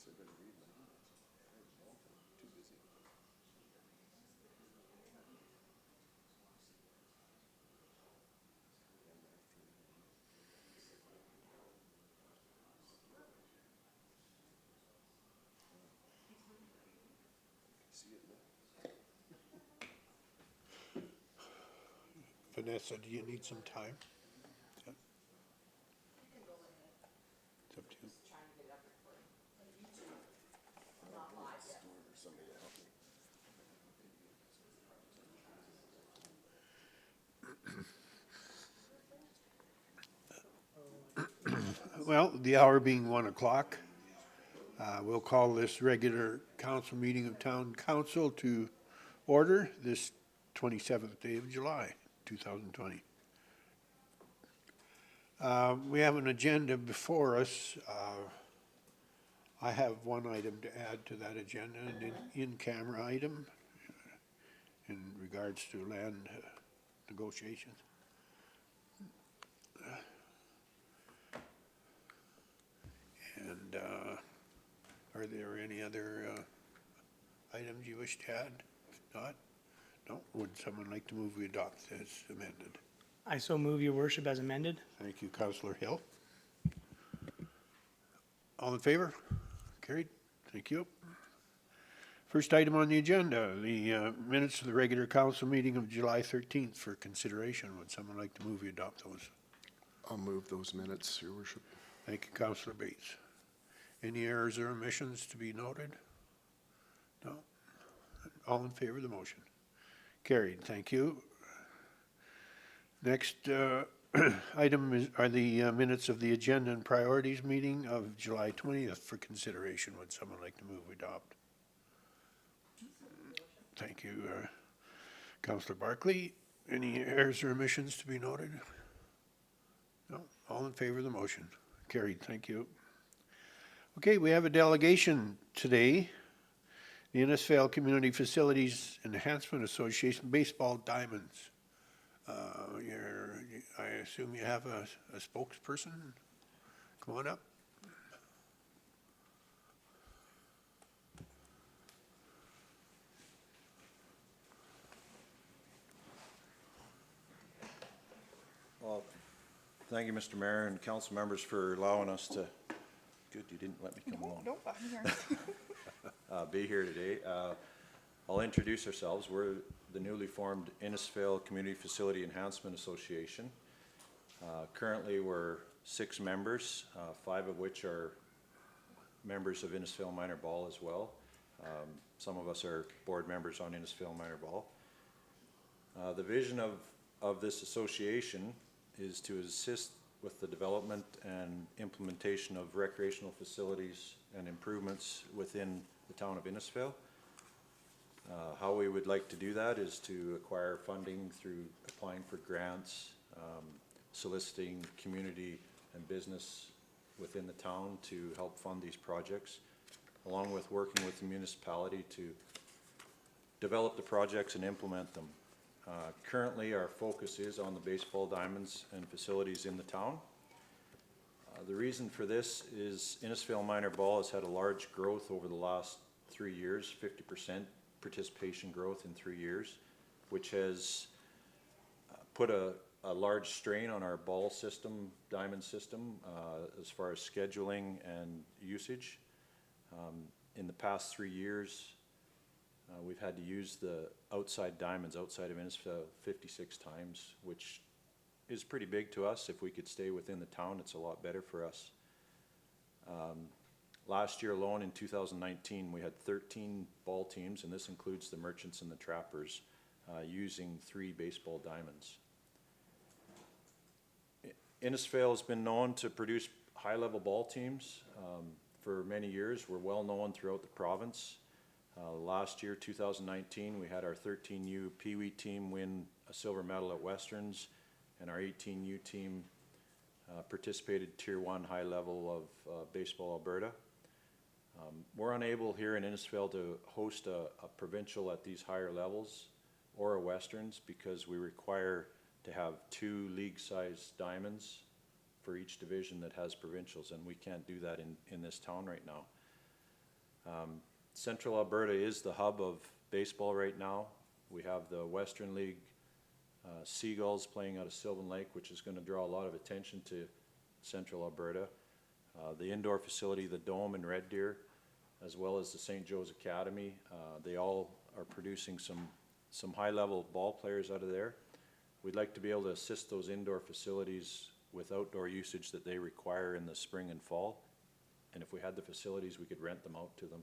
guess I better read mine. Too busy. See it now. Vanessa, do you need some time? It's up to you. Or somebody to help me. Well, the hour being 1 o'clock, we'll call this regular council meeting of town council to order this 27th day of July, 2020. We have an agenda before us. I have one item to add to that agenda, an in-camera item in regards to land negotiations. And are there any other items you wish to add? If not, no, would someone like to move we adopt as amended? I so move, your worship, as amended. Thank you, Councillor Hill. All in favor? Carried. Thank you. First item on the agenda, the minutes of the regular council meeting of July 13th for consideration. Would someone like to move we adopt those? I'll move those minutes, Your Worship. Thank you, Councillor Bates. Any errors or omissions to be noted? No? All in favor of the motion? Carried, thank you. Next item are the minutes of the agenda and priorities meeting of July 20th for consideration. Would someone like to move we adopt? Thank you, Councillor Barclay. Any errors or omissions to be noted? No? All in favor of the motion? Carried, thank you. Okay, we have a delegation today. The Innisfail Community Facilities Enhancement Association Baseball Diamonds. I assume you have a spokesperson? Come on up. Well, thank you, Mr. Mayor and council members, for allowing us to, good, you didn't let me come along. Nope, I'm here. Be here today. I'll introduce ourselves. We're the newly formed Innisfail Community Facility Enhancement Association. Currently, we're 6 members, 5 of which are members of Innisfail Minor Ball as well. Some of us are board members on Innisfail Minor Ball. The vision of this association is to assist with the development and implementation of recreational facilities and improvements within the town of Innisfail. How we would like to do that is to acquire funding through applying for grants, soliciting community and business within the town to help fund these projects, along with working with the municipality to develop the projects and implement them. Currently, our focus is on the baseball diamonds and facilities in the town. The reason for this is Innisfail Minor Ball has had a large growth over the last 3 years, 50% participation growth in 3 years, which has put a large strain on our ball system, diamond system, as far as scheduling and usage. In the past 3 years, we've had to use the outside diamonds outside of Innisfail 56 times, which is pretty big to us. If we could stay within the town, it's a lot better for us. Last year alone, in 2019, we had 13 ball teams, and this includes the merchants and the trappers, using 3 baseball diamonds. Innisfail has been known to produce high-level ball teams for many years. We're well known throughout the province. Last year, 2019, we had our 13U Pee Wee team win a silver medal at Westerns, and our 18U team participated Tier 1 high level of Baseball Alberta. We're unable here in Innisfail to host a provincial at these higher levels or a Westerns because we require to have 2 league-sized diamonds for each division that has provincials, and we can't do that in this town right now. Central Alberta is the hub of baseball right now. We have the Western League Seagulls playing out of Sylvan Lake, which is going to draw a lot of attention to Central Alberta. The indoor facility, the Dome and Red Deer, as well as the St. Joe's Academy, they all are producing some high-level ball players out of there. We'd like to be able to assist those indoor facilities with outdoor usage that they require in the spring and fall. And if we had the facilities, we could rent them out to them.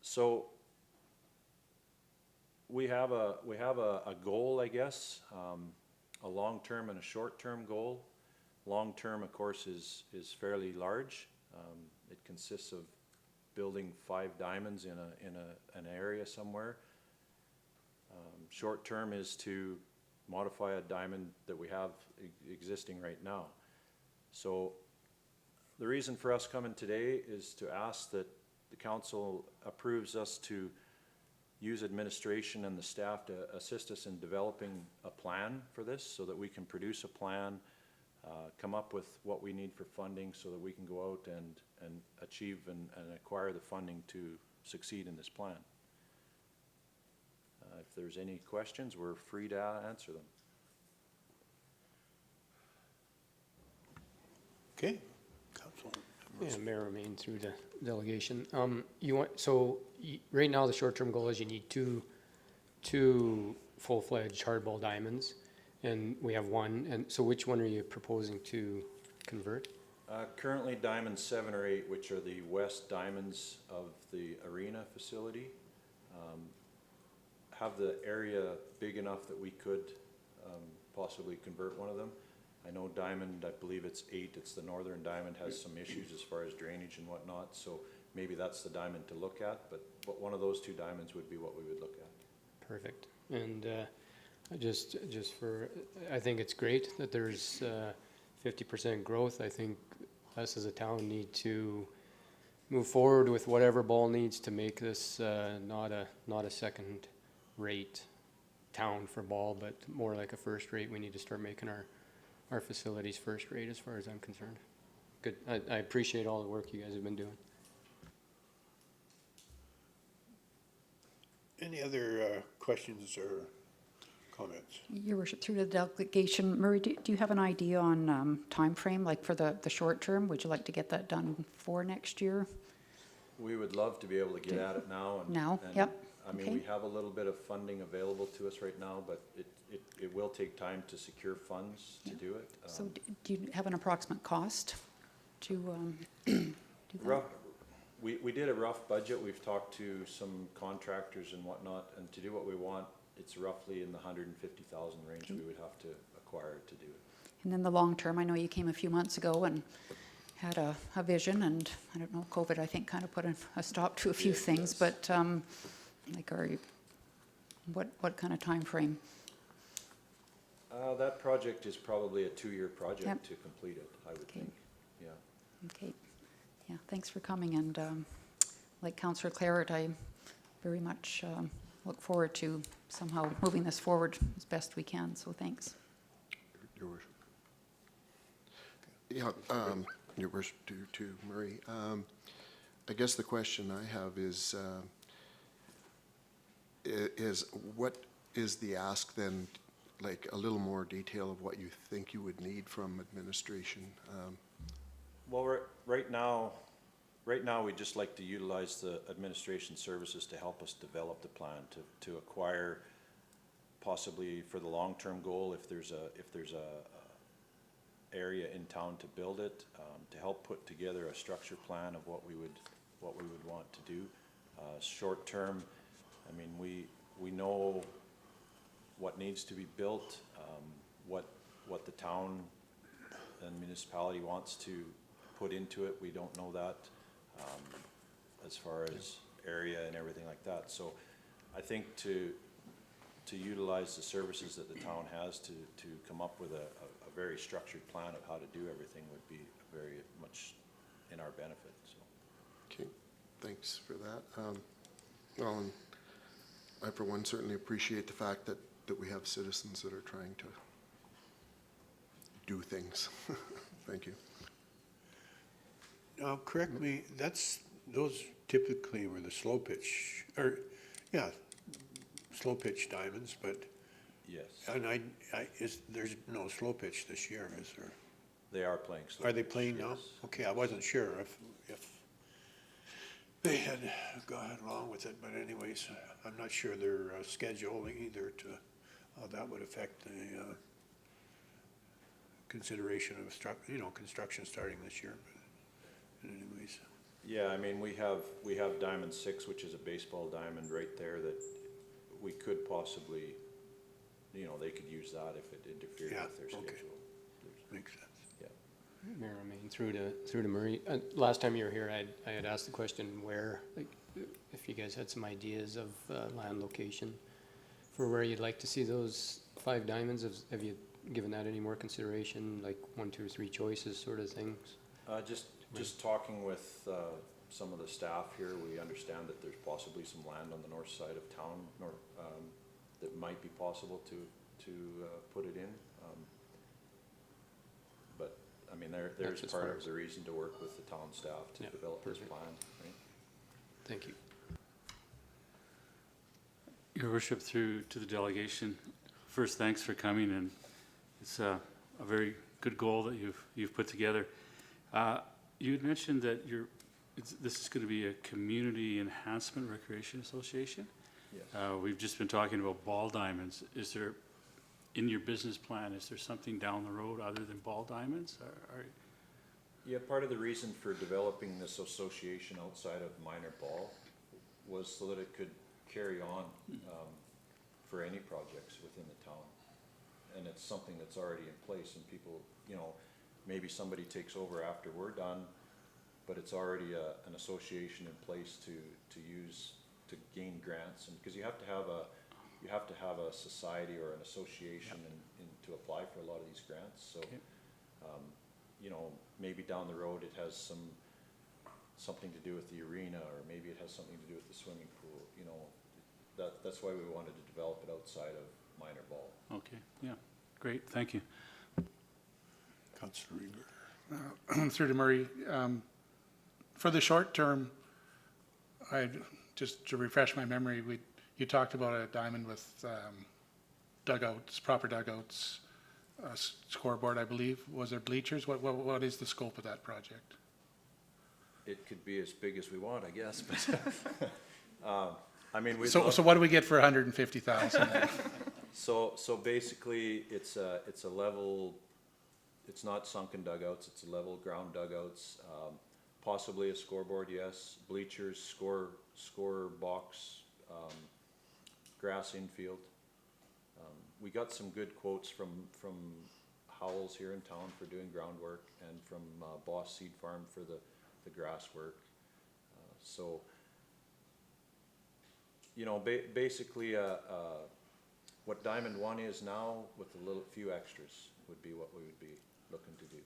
So we have a goal, I guess, a long-term and a short-term goal. Long-term, of course, is fairly large. It consists of building 5 diamonds in an area somewhere. Short-term is to modify a diamond that we have existing right now. So the reason for us coming today is to ask that the council approves us to use administration and the staff to assist us in developing a plan for this so that we can produce a plan, come up with what we need for funding so that we can go out and achieve and acquire the funding to succeed in this plan. If there's any questions, we're free to answer them. Okay, council. Yeah, Mayor remain through the delegation. Right now, the short-term goal is you need two full-fledged hardball diamonds, and we have one, and so which one are you proposing to convert? Currently, diamonds 7 or 8, which are the west diamonds of the arena facility, have the area big enough that we could possibly convert one of them. I know diamond, I believe it's 8, it's the northern diamond, has some issues as far as drainage and whatnot, so maybe that's the diamond to look at, but one of those 2 diamonds would be what we would look at. Perfect. And I think it's great that there's 50% growth. I think us as a town need to move forward with whatever ball needs to make this not a second-rate town for ball, but more like a first-rate. We need to start making our facilities first-rate as far as I'm concerned. Good. I appreciate all the work you guys have been doing. Any other questions or comments? Your worship, through the delegation, Murray, do you have an idea on time frame, like for the short term? Would you like to get that done for next year? We would love to be able to get at it now. And Yep. I mean, Okay. we have a little bit of funding available to us right now, but it will take time to secure funds to do it. So do you have an approximate cost to do that? Rough, we did a rough budget. We've talked to some contractors and whatnot, and to do what we want, it's roughly in the 150,000 range we would have to acquire to do it. And then the long term, I know you came a few months ago and had a vision, and I don't know, COVID, I think, kind of put a stop to a few things, but what kind of time frame? That project is probably a 2-year project Yep. to complete it, I would Okay. think, yeah. Okay, yeah, thanks for coming, and like Councillor Claret, I very much look forward to somehow moving this forward as best we can, so thanks. Your worship. Yeah, your worship to Murray. I guess the question I have is what is the ask then, like a little more detail of what you think you would need from administration? Well, right now, we'd just like to utilize the administration services to help us develop the plan, to acquire possibly for the long-term goal, if there's a area in town to build it, to help put together a structure plan of what we would want to do. Short-term, I mean, we know what needs to be built, what the town and municipality wants to put into it. We don't know that as far as area and everything like that. So I think to utilize the services that the town has to come up with a very structured plan of how to do everything would be very much in our benefit. So. Okay, thanks for that. Well, and I, for one, certainly appreciate the fact that we have citizens that are trying to do things. Thank you. Now, correct me, that's those typically were the slow pitch, or, yeah, slow pitch diamonds, but, Yes, and there's no slow pitch this year, is there? they are playing slow Are they pitch, playing now? yes. Okay, I wasn't sure if they had gone along with it, but anyways, I'm not sure their schedule either to, how that would affect the consideration of construction starting this year, but anyways. Yeah, I mean, we have Diamond 6, which is a baseball diamond right there that we could possibly, they could use that if it interfered Yeah, with their okay. schedule. Makes sense. Mayor, I mean, through to Murray, last time you were here, I had asked the question where, like, if you guys had some ideas of land location for where you'd like to see those 5 diamonds. Have you given that any more consideration, like 1, 2, or 3 choices sort of things? Just talking with some of the staff here, we understand that there's possibly some land on the north side of town, that might be possible to put it in. But, I mean, there's That's as part far of as- the reason to work with the town staff to Yeah, develop this perfect. plan, right? Thank you. Your worship, through to the delegation, first, thanks for coming, and it's a very good goal that you've put together. You had mentioned that this is going to be a community enhancement recreation association. Yes. We've just been talking about ball diamonds. Is there, in your business plan, is there something down the road other than ball diamonds? Yeah, part of the reason for developing this association outside of minor ball was so that it could carry on for any projects within the town. And it's something that's already in place, and people, maybe somebody takes over after we're done, but it's already an association in place to use, to gain grants, and because you have to have a society or an association to apply for a lot of these grants. So, Okay. maybe down the road it has something to do with the arena, or maybe it has something to do with the swimming pool. That's why we wanted to develop it outside of minor ball. Okay, yeah, great, thank you. Councilor Reber. Through to Murray, for the short term, just to refresh my memory, you talked about a diamond with dugouts, proper dugouts, a scoreboard, I believe. Was there bleachers? What is the scope of that project? It could be as big as we want, I guess, but, I mean, So what do we get for 150,000? So basically, it's a level, it's not sunken dugouts, it's a level ground dugouts, possibly a scoreboard, yes, bleachers, score box, grass infield. We got some good quotes from Howells here in town for doing groundwork, and from Boss Seed Farm for the grass work. So, basically, what Diamond 1 is now, with a few extras, would be what we would be looking to do.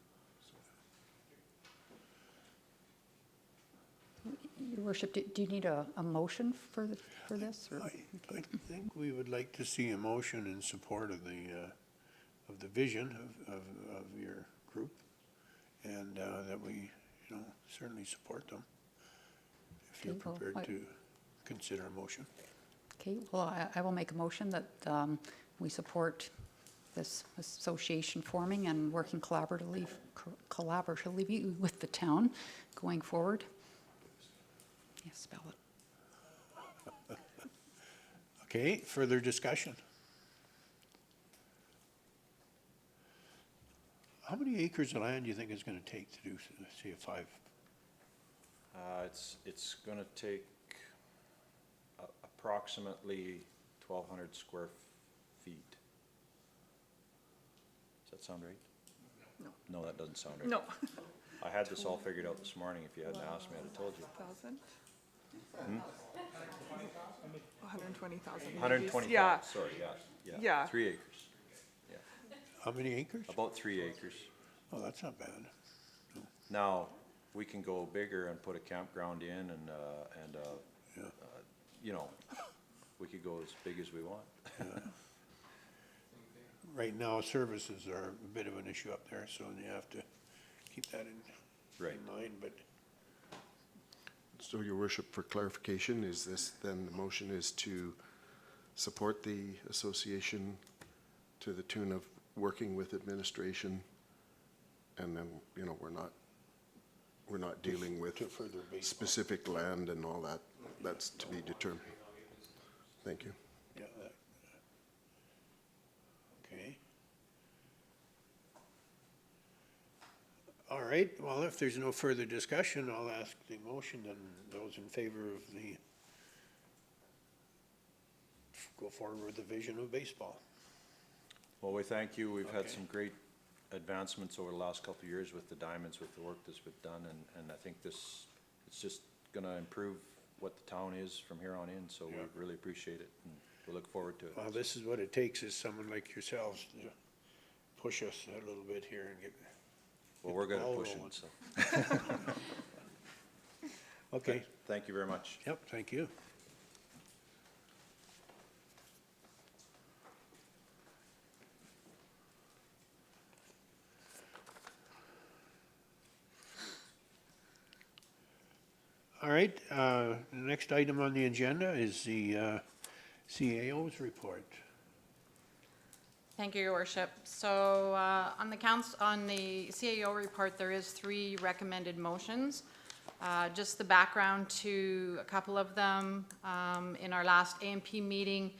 Your worship, do you need a motion for this? Or- I think we would like to see a motion in support of the vision of your group, and that we, certainly support them. If you're Okay, well, prepared to consider a motion. Okay, well, I will make a motion that we support this association forming and working collaboratively with the town going forward. Yes, spell it. Okay, further discussion? How many acres of land do you think it's gonna take to do, say, a 5? It's gonna take approximately 1,200 square feet. Does that sound right? No. No, that doesn't sound right. No. I had this all figured out this morning. If you hadn't asked me, I'd have told you. 120,000. 120,000, Yeah, sorry, yeah. Yeah. 3 acres, How many acres? about 3 acres. Oh, that's not bad. Now, we can go bigger and put a campground in, and Yeah. we could go as big as we want. Right now, services are a bit of an issue up there, so you have to keep that in Right. mind, but So, Your Worship, for clarification, is this then the motion is to support the association to the tune of working with administration, and then, we're not dealing with To further baseball. specific land and all that. That's to be determined. Thank you. Yeah, okay. All right, well, if there's no further discussion, I'll ask the motion, then those in favor of the, go forward with the vision of baseball. Well, we thank you. We've had Okay. some great advancements over the last couple of years with the diamonds, with the work that's been done, and I think it's just gonna improve what the town is from here on in, so we Yeah. really appreciate it, and we look forward to it. Well, this is what it takes, is someone like yourselves to push us a little bit here and get. Well, we're good at ball pushing, rolling. so, Okay, thank you very much. yep, thank you. All right, the next item on the agenda is the CAO's report. Thank you, Your Worship. So on the CAO report, there is 3 recommended motions. Just the background to a couple of them. In our last AMP meeting,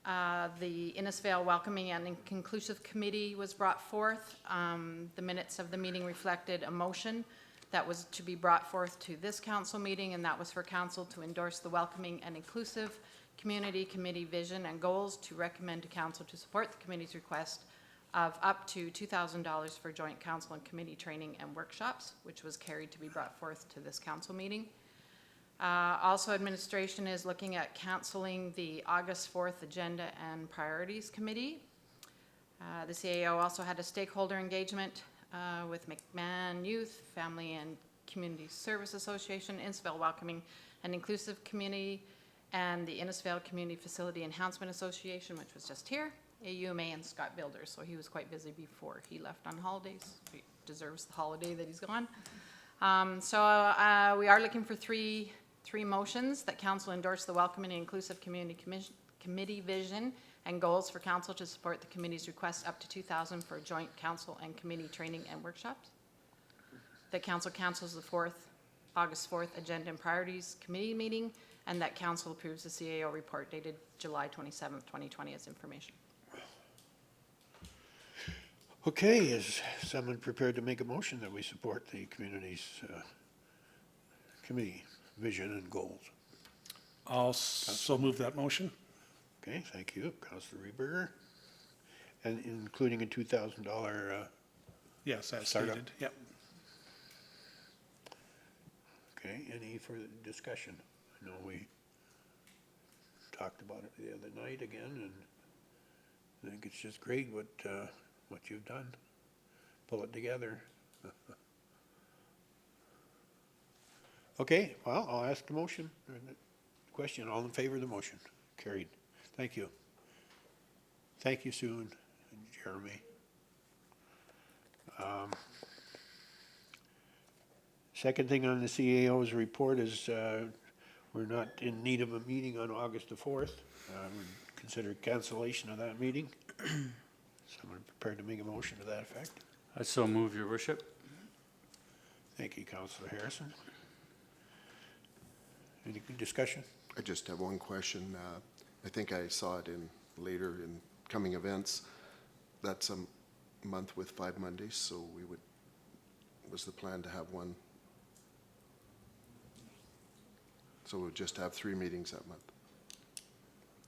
the Innisfail Welcoming and Inclusive Committee was brought forth. The minutes of the meeting reflected a motion that was to be brought forth to this council meeting, and that was for council to endorse the Welcoming and Inclusive Community Committee vision and goals, to recommend to council to support the committee's request of up to $2,000 for joint council and committee training and workshops, which was carried to be brought forth to this council meeting. Also, administration is looking at canceling the August 4th agenda and priorities committee. The CAO also had a stakeholder engagement with McMahon Youth, Family and Community Service Association, Innisfail Welcoming and Inclusive Community, and the Innisfail Community Facility Enhancement Association, which was just here, AUMA, and Scott Builders. So he was quite busy before he left on holidays. He deserves the holiday that he's gone. We are looking for three motions that council endorse the Welcoming and Inclusive Committee vision and goals for council to support the committee's request up to $2,000 for joint council and committee training and workshops. That council cancels the August 4th agenda and priorities committee meeting, and that council approves the CAO report dated July 27th, 2020 as information. Okay, is someone prepared to make a motion that we support the community's committee vision and goals? I'll so move that motion. Okay, thank you, Councilor Reberger. And including a $2,000, Yes, as Startup. stated. Yep. okay, any further discussion? I know we talked about it the other night again, and I think it's just great what you've done. Pull it together. Okay, well, I'll ask the motion, or the question. All in favor of the motion? Carried. Thank you. Thank you, Sue and Jeremy. Second thing on the CAO's report is we're not in need of a meeting on August the 4th. We'd consider cancellation of that meeting. Someone prepared to make a motion to that effect? I so move, Your Worship. Thank you, Councilor Harrison. Any discussion? I just have one question. I think I saw it later in coming events. That's a month with 5 Mondays, so was the plan to have one? So we'll just have 3 meetings that month.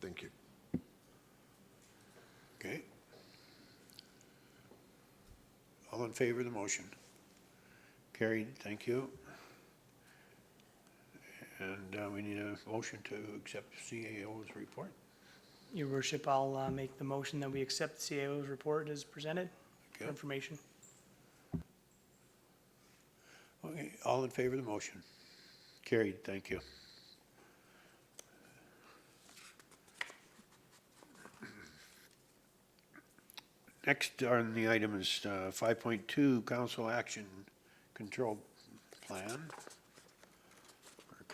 Thank you. Okay. All in favor of the motion? Carried, thank you. And we need a motion to accept CAO's report. Your Worship, I'll make the motion that we accept the CAO's report as presented for Okay. information. Okay, all in favor of the motion? Carried, thank you. Next on the item is 5.2, Council Action Control Plan. Our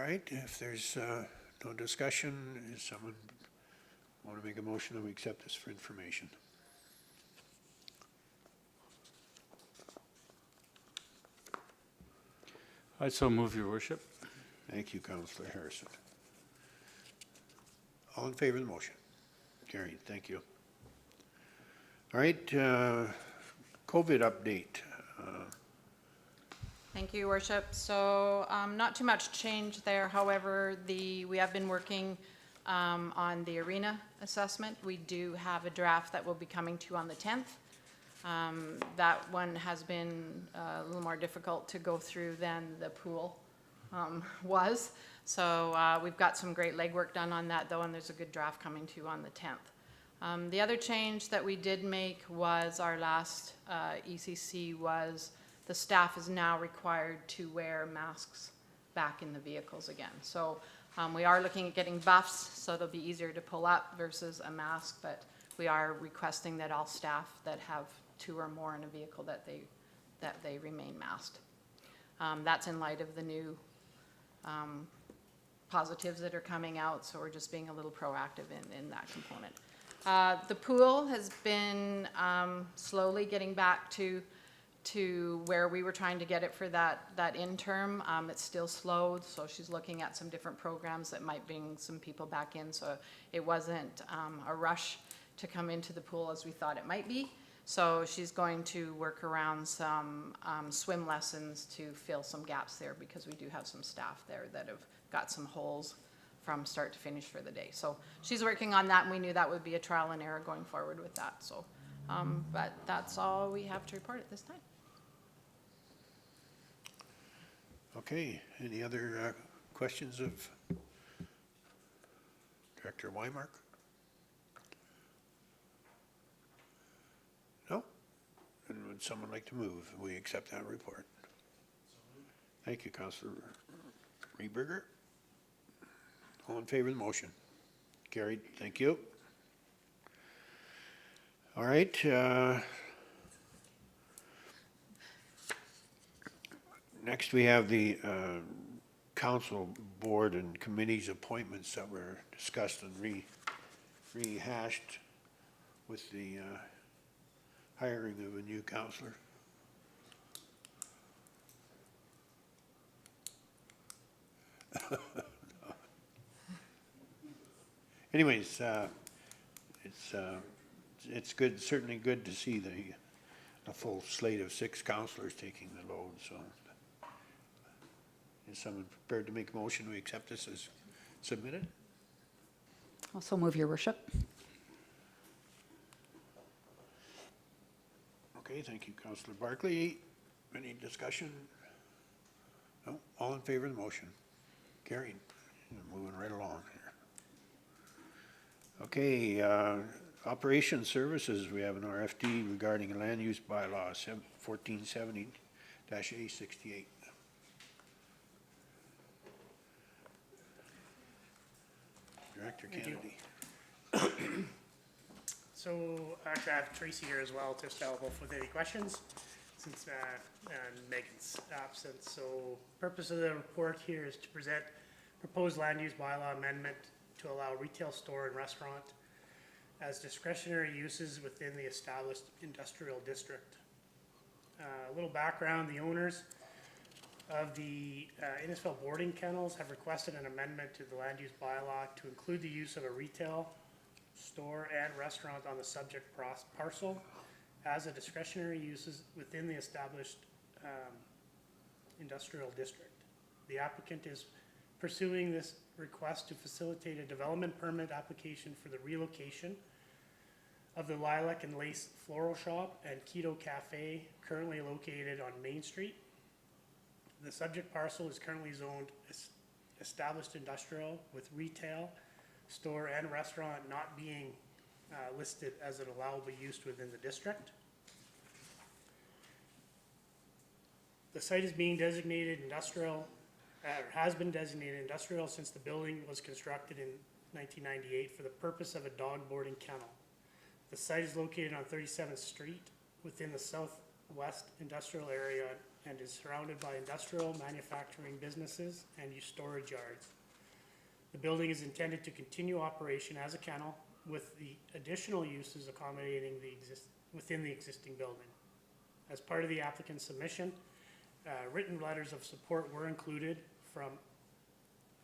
right, if there's no discussion, is someone want to make a motion that we accept this for information? I so move, your worship. Thank you, Councillor Harrison. All in favor of the motion? Carried, thank you. All right, COVID update. Thank you, Your Worship. So not too much change there. However, we have been working on the arena assessment. We do have a draft that will be coming to you on the 10th. That one has been a little more difficult to go through than the pool was. So we've got some great legwork done on that though, and there's a good draft coming to you on the 10th. The other change that we did make was our last ECC was the staff is now required to wear masks back in the vehicles again. So we are looking at getting buffs so it'll be easier to pull up versus a mask, but we are requesting that all staff that have 2 or more in a vehicle that they remain masked. That's in light of the new positives that are coming out, so we're just being a little proactive in that component. The pool has been slowly getting back to where we were trying to get it for that interim. It's still slowed, so she's looking at some different programs that might bring some people back in, so it wasn't a rush to come into the pool as we thought it might be. So she's going to work around some swim lessons to fill some gaps there because we do have some staff there that have got some holes from start to finish for the day. So she's working on that, and we knew that would be a trial and error going forward with that. So, but that's all we have to report at this time. Okay, any other questions of Director Weimark? No? And would someone like to move? We accept that report. Thank you, Councillor Rehberger. All in favor of the motion? Carried, thank you. All right. Next, we have the council board and committees appointments that were discussed and rehashed with the hiring of a new councillor. Anyways, it's good, certainly good to see a full slate of 6 councillors taking the load, so. Is someone prepared to make a motion to accept this as submitted? Also move, Your Worship. Okay, thank you, Councillor Barclay. Any discussion? No, all in favor of the motion? Carried. Moving right along here. Okay, Operation Services, we have an RFD regarding a land use bylaw 1470-A68. Director Kennedy. So actually I have Tracy here as well, just to help with any questions since Megan's absent. So purpose of the report here is to present proposed land use bylaw amendment to allow retail store and restaurant as discretionary uses within the established industrial district. A little background, the owners of the Innisfail boarding kennels have requested an amendment to the land use bylaw to include the use of a retail store and restaurant on the subject parcel as a discretionary uses within the established industrial district. The applicant is pursuing this request to facilitate a development permit application for the relocation of the Lilac and Lace Floral Shop and Keto Cafe currently located on Main Street. The subject parcel is currently zoned established industrial with retail, store, and restaurant not being listed as an allowable use within the district. The site is being designated industrial, or has been designated industrial since the building was constructed in 1998 for the purpose of a dog boarding kennel. The site is located on 37th Street within the southwest industrial area and is surrounded by industrial, manufacturing businesses and storage yards. The building is intended to continue operation as a kennel with the additional uses accommodating within the existing building. As part of the applicant's submission, written letters of support were included from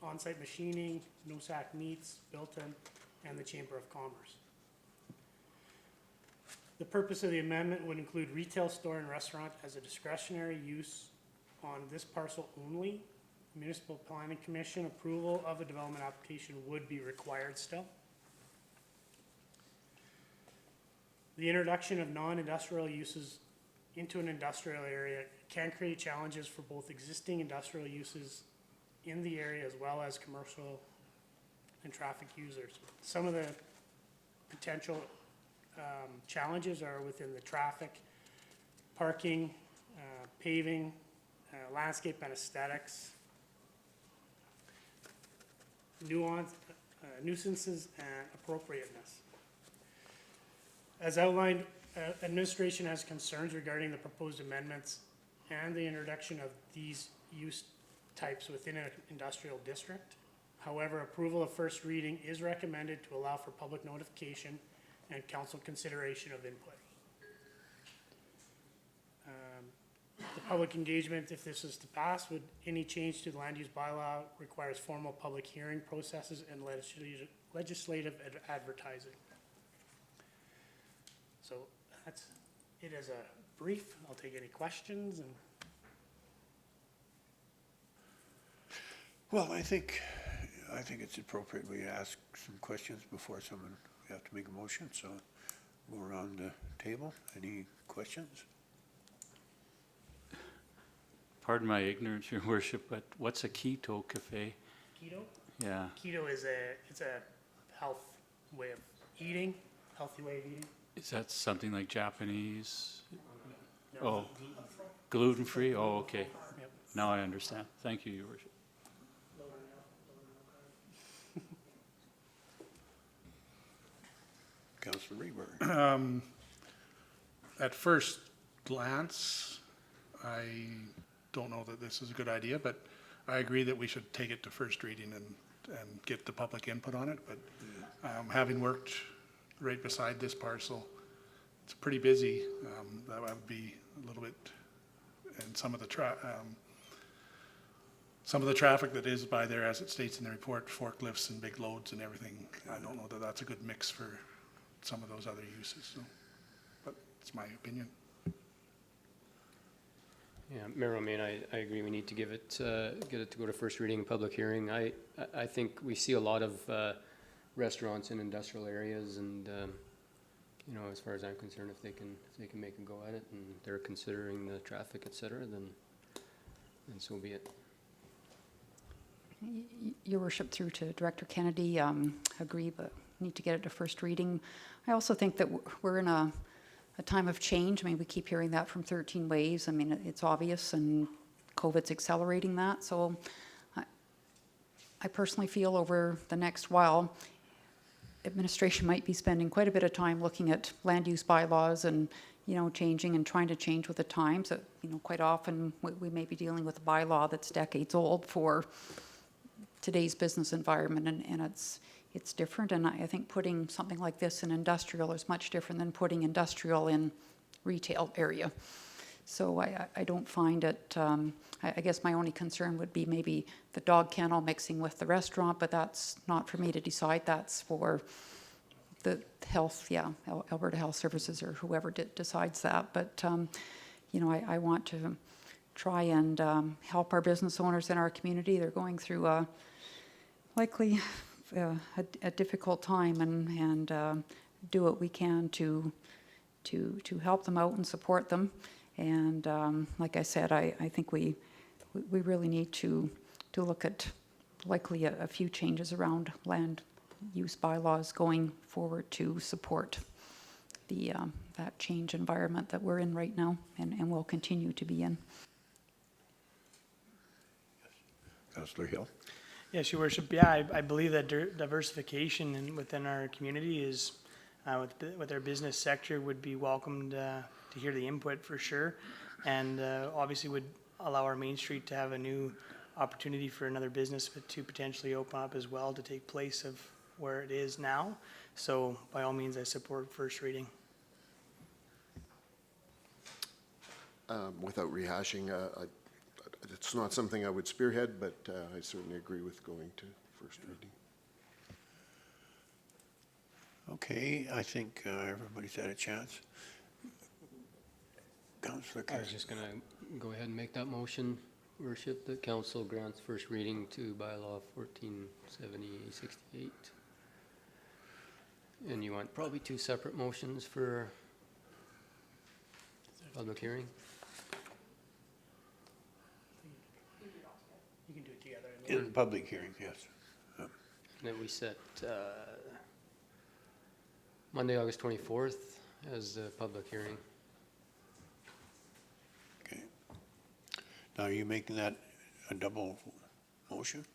On-Site Machining, Nosac Meats, Bilton, and the Chamber of Commerce. The purpose of the amendment would include retail store and restaurant as a discretionary use on this parcel only. Municipal Planning Commission approval of a development application would be required still. The introduction of non-industrial uses into an industrial area can create challenges for both existing industrial uses in the area as well as commercial and traffic users. Some of the potential challenges are within the traffic, parking, paving, landscape and aesthetics, nuisances and appropriateness. As outlined, administration has concerns regarding the proposed amendments and the introduction of these use types within an industrial district. However, approval of first reading is recommended to allow for public notification and council consideration of input. The public engagement, if this is to pass, would any change to the land use bylaw requires formal public hearing processes and legislative advertising. So that's it as a brief. I'll take any questions and Well, I think it's appropriate we ask some questions before we have to make a motion, so go around the table. Any questions? Pardon my ignorance, your worship, but what's a keto cafe? keto. Yeah, Keto is it's a health way of eating, healthy way of eating. is that something like Japanese? No, Oh, gluten-free? Oh, okay. Yep. Now I understand. Thank you, your worship. Councillor Reber. At first glance, I don't know that this is a good idea, but I agree that we should take it to first reading and get the public input on it. But having worked right beside this parcel, it's pretty busy. That would be a little bit, and some of the traffic that is by there, as it states in the report, forklifts and big loads and everything. I don't know that that's a good mix for some of those other uses. So, but it's my opinion. Yeah, Mayor Romaine, I agree, we need to get it to go to first reading and public hearing. I think we see a lot of restaurants in industrial areas and, you know, as far as I'm concerned, if they can make a go at it and they're considering the traffic, et cetera, then so be it. Your worship, through to Director Kennedy, agree, but need to get it to first reading. I also think that we're in a time of change. I mean, we keep hearing that from 13 waves. I mean, it's obvious, and COVID's accelerating that. So I personally feel over the next while, administration might be spending quite a bit of time looking at land use bylaws and, you know, changing and trying to change with the times. You know, quite often we may be dealing with a bylaw that's decades old for today's business environment, and it's different. And I think putting something like this in industrial is much different than putting industrial in retail area. So I don't find it, I guess my only concern would be maybe the dog kennel mixing with the restaurant, but that's not for me to decide. That's for the health, Alberta Health Services or whoever decides that. But, you know, I want to try and help our business owners in our community. They're going through likely a difficult time, and do what we can to help them out and support them. And like I said, I think we really need to look at likely a few changes around land use bylaws going forward to support the that change environment that we're in right now and will continue to be in. Councillor Hill. Yes, Your Worship. Yeah, I believe that diversification within our community is, with our business sector, would be welcomed to hear the input for sure. and obviously would allow our Main Street to have a new opportunity for another business to potentially open up as well, to take place of where it is now. So by all means, I support first reading. Without rehashing, it's not something I would spearhead, but I certainly agree with going to first reading. Okay, I think everybody's had a chance. Councillor I Carr. was just gonna go ahead and make that motion, Worship, that council grants first reading to bylaw 1470-68. And you want probably two separate motions for public hearing? You can do it together. And In public hearing, yes. And then we set Monday, August 24th as the public hearing. Okay. Now, are you making that a double motion?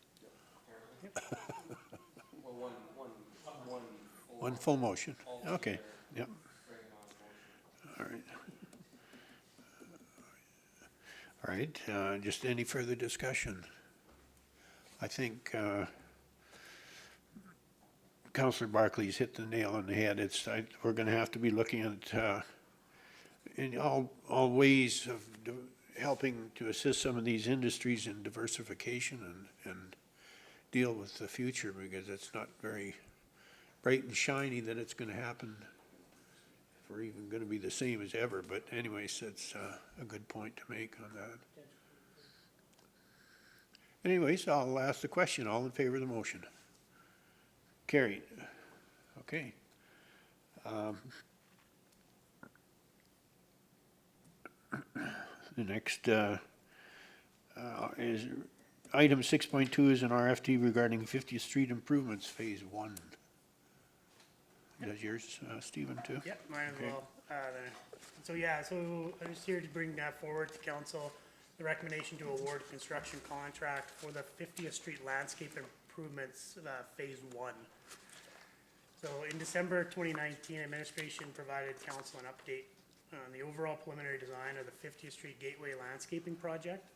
One full motion? Okay, yep. All right. All right, just any further discussion? I think Councillor Barclay's hit the nail on the head. We're gonna have to be looking at in all ways of helping to assist some of these industries in diversification and deal with the future, because it's not very bright and shiny that it's gonna happen, if we're even gonna be the same as ever. But anyways, that's a good point to make on that. Anyways, I'll ask the question. All in favor of the motion? Carried. Okay. The next is item 6.2 is an RFT regarding 50th Street improvements, Phase 1. Is that yours, Stephen, too? Yep, mine as Okay. well. So I'm just here to bring that forward to council, the recommendation to award construction contract for the 50th Street landscape improvements, Phase 1. So in December 2019, administration provided council an update on the overall preliminary design of the 50th Street Gateway landscaping project.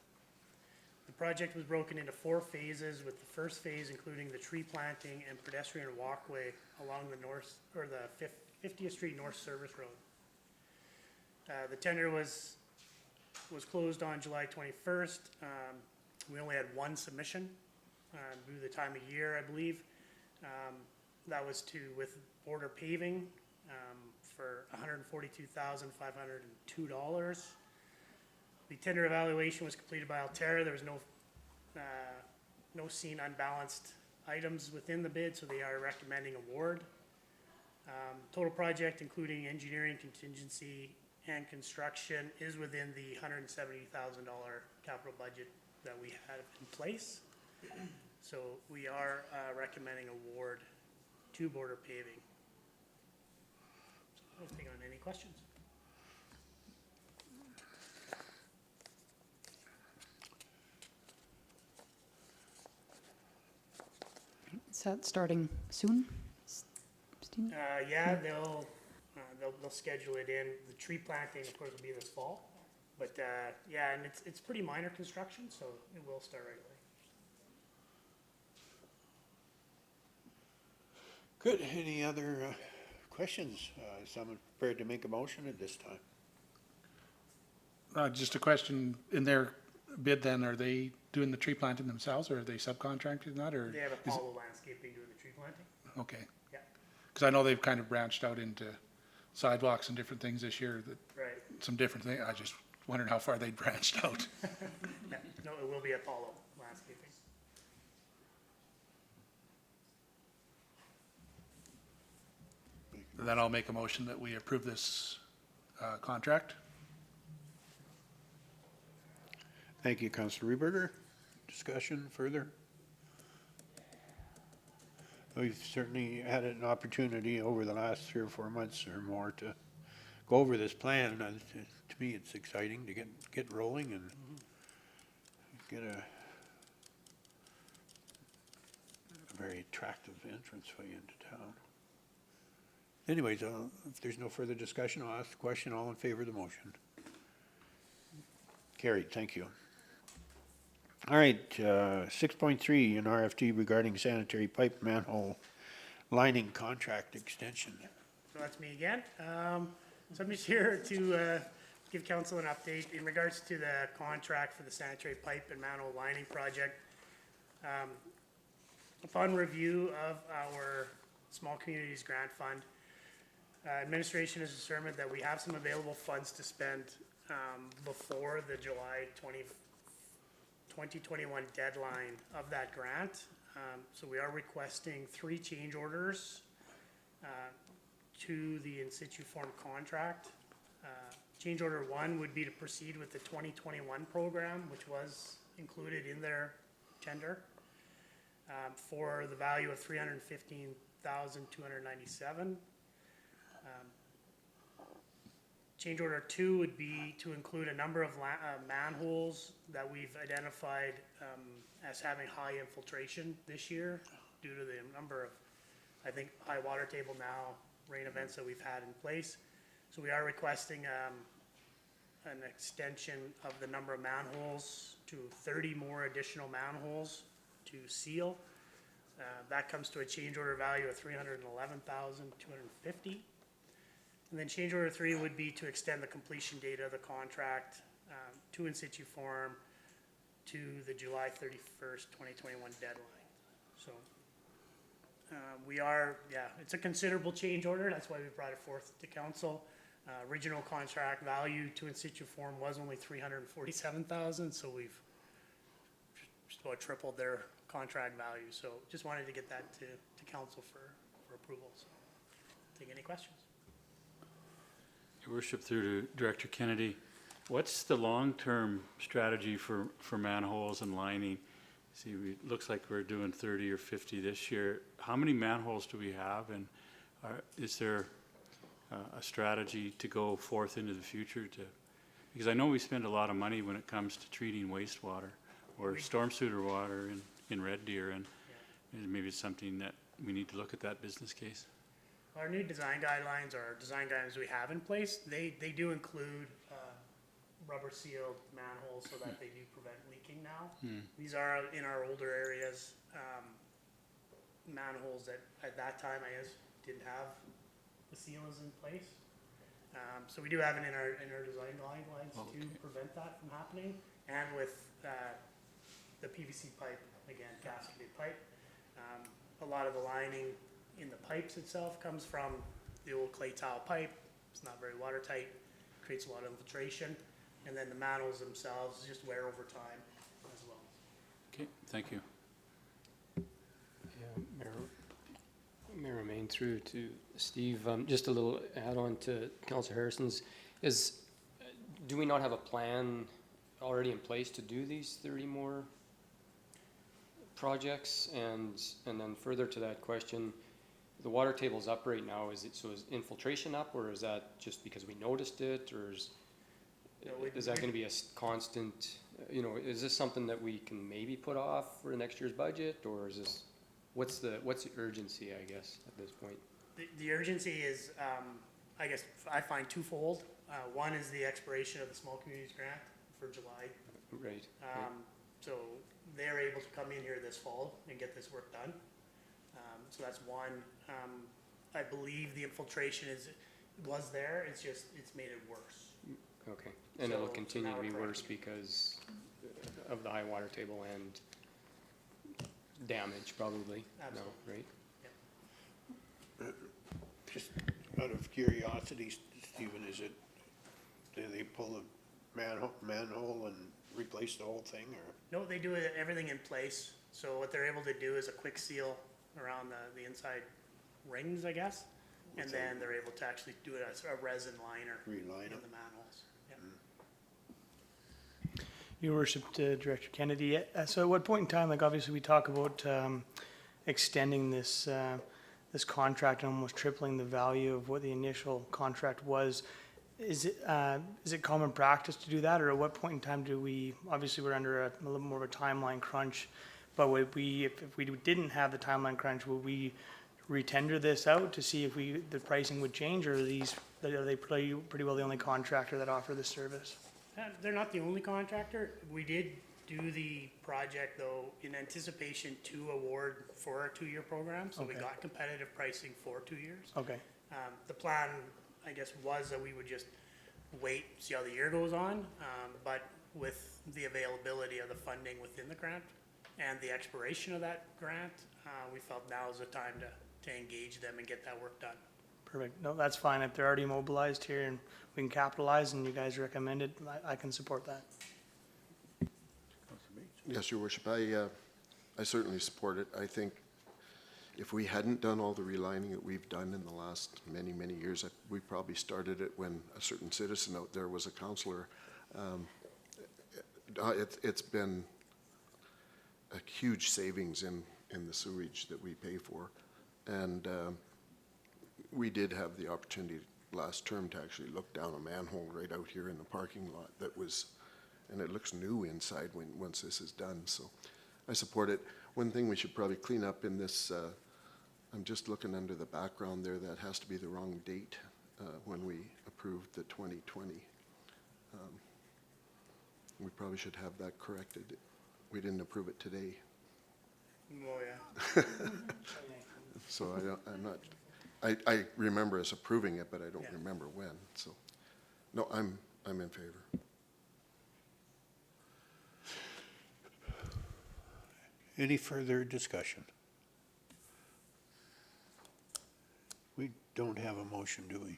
The project was broken into 4 phases, with the first phase including the tree planting and pedestrian walkway along the 50th Street North Service Road. The tender was closed on July 21st. We only had one submission due to the time of year, I believe. That was with border paving for $142,502. The tender evaluation was completed by Altera. There was no seen unbalanced items within the bid, so they are recommending award. Total project, including engineering contingency and construction, is within the $170,000 capital budget that we have in place. So we are recommending award to border paving. So I'll take on any questions. Is that starting soon? Steve? Yeah, they'll schedule it in. The tree planting, of course, will be this fall. But, yeah, and it's pretty minor construction, so it will start right away. Good. Any other questions? Is someone prepared to make a motion at this time? Just a question, in their bid then, are they doing the tree planting themselves, or are they subcontracting that, or? They have is it- Apollo Landscaping doing the tree planting. Okay. Yeah. Because I know they've kind of branched out into sidewalks and different things this year, that, Right. some different things. I just wondered how far they'd branched out. Yeah. No, it will be Apollo Landscaping. Then I'll make a motion that we approve this contract. Thank you, Councillor Reberger. Discussion further? We've certainly had an opportunity over the last 3 or 4 months or more to go over this plan, and to me, it's exciting to get rolling and get a very attractive entranceway into town. Anyways, if there's no further discussion, I'll ask the question. All in favor of the motion? Carried, thank you. All right, 6.3, an RFT regarding sanitary pipe manhole lining contract extension. So that's me again. So I'm just here to give council an update in regards to the contract for the sanitary pipe and manhole lining project. Upon review of our Small Communities Grant Fund, administration has determined that we have some available funds to spend before the July 2021 deadline of that grant. So we are requesting 3 change orders to the in situ form contract. Change order 1 would be to proceed with the 2021 program, which was included in their tender, for the value of $315,297. Change order 2 would be to include a number of manholes that we've identified as having high infiltration this year due to the number of, I think, high water table now, rain events that we've had in place. So we are requesting an extension of the number of manholes to 30 more additional manholes to seal. That comes to a change order value of $311,250. And then change order 3 would be to extend the completion date of the contract to in situ form to the July 31st, 2021 deadline. So it's a considerable change order. That's why we brought it forth to council. Original contract value to in situ form was only $347,000, so we've just about tripled their contract value. So just wanted to get that to council for approval. So take any questions. Your worship, through to Director Kennedy, what's the long-term strategy for manholes and lining? See, it looks like we're doing 30 or 50 this year. How many manholes do we have, and is there a strategy to go forth into the future because I know we spend a lot of money when it comes to treating wastewater or storm sewer water in Red Deer, and maybe it's something that we need to look at that business case. Our new design guidelines, or design guidelines we have in place, they do include rubber sealed manholes so that they do prevent leaking now. These are in our older areas, manholes that at that time I guess didn't have the sealants in place. So we do have it in our design guidelines to prevent that from happening. And with the PVC pipe, again, cascaded pipe, a lot of the lining in the pipes itself comes from the old clay tile pipe. It's not very watertight, creates a lot of infiltration. And then the manholes themselves just wear over time as well. Okay, thank you. Yeah, Mayor Romaine, through to Steve, just a little add-on to Councillor Harrison's, do we not have a plan already in place to do these 30 more projects? And then further to that question, the water table's up right now, is infiltration up, or is that just because we noticed it, or is that going to be a constant, is this something that we can maybe put off for next year's budget, or is this, what's the urgency, I guess, at this point? The urgency is, I guess, I find twofold. One is the expiration of the Small Communities Grant for July. Right. So they're able to come in here this fall and get this work done. So that's one. I believe the infiltration was there, it's made it worse. Okay, and So it'll continue now to be we're worse because of the high water table and damage, probably. Absolutely. No, right? Just out of curiosity, Stephen, do they pull the manhole and replace the whole thing, or? No, they do everything in place. So what they're able to do is a quick seal around the inside rings, I guess. And then they're able to actually do it as a resin liner Reline in it. the manholes. Yep. Your Worship, Director Kennedy, so at what point in time, like obviously we talk about extending this this contract and almost tripling the value of what the initial contract was. Is it common practice to do that, or at what point in time do we, obviously we're under a little more of a timeline crunch, but would we, if we didn't have the timeline crunch, would we retender this out to see if the pricing would change, or are they pretty well the only contractor that offer this service? They're not the only contractor. We did do the project though in anticipation to award for a 2-year program, so we Okay. got competitive pricing for 2 years. Okay, The plan, I guess, was that we would just wait, see how the year goes on, but with the availability of the funding within the grant and the expiration of that grant, we felt now is the time to engage them and get that work done. perfect. No, that's fine. If they're already mobilized here and we can capitalize and you guys recommend it, I can support that. Yes, Your Worship, I certainly support it. I think if we hadn't done all the relining that we've done in the last many, many years, we probably started it when a certain citizen out there was a councillor. It's been a huge savings in the sewage that we pay for. And we did have the opportunity last term to actually look down a manhole right out here in the parking lot that was, and it looks new inside once this is done, so I support it. One thing we should probably clean up in this, I'm just looking under the background there, that has to be the wrong date when we approved the 2020. We probably should have that corrected. We didn't approve it today, Oh, yeah. so I'm not, I remember us approving it, but I don't Yeah. remember when, so. No, I'm in favor. Any further discussion? We don't have a motion, do we?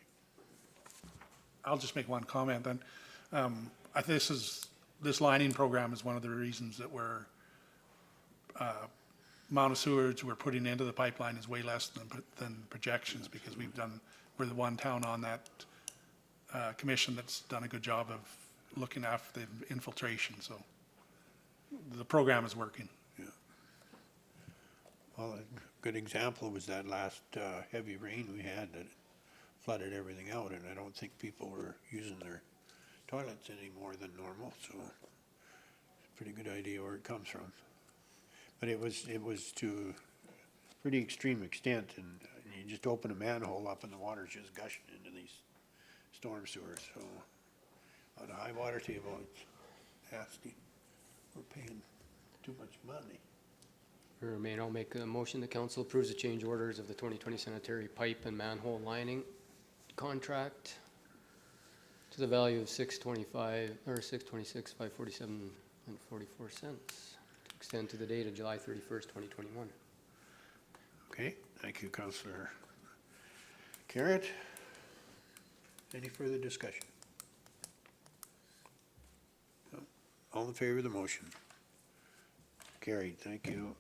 I'll just make one comment then. This lining program is one of the reasons that amount of sewage we're putting into the pipeline is way less than projections, because we're the one town on that commission that's done a good job of looking after the infiltration, so the program is working. Well, a good example was that last heavy rain we had that flooded everything out, and I don't think people were using their toilets any more than normal, so pretty good idea where it comes from. But it was to a pretty extreme extent, and you just open a manhole up and the water's just gushing into these storm sewers, so on a high water table, it's nasty. We're paying too much money. Remain, I'll make a motion. The council approves the change orders of the 2020 sanitary pipe and manhole lining contract to the value of $625, or $626,547.44 to extend to the date of July 31st, 2021. Okay, thank you, Councillor Carrot. Any further discussion? No. All in favor of the motion? Carried, thank you.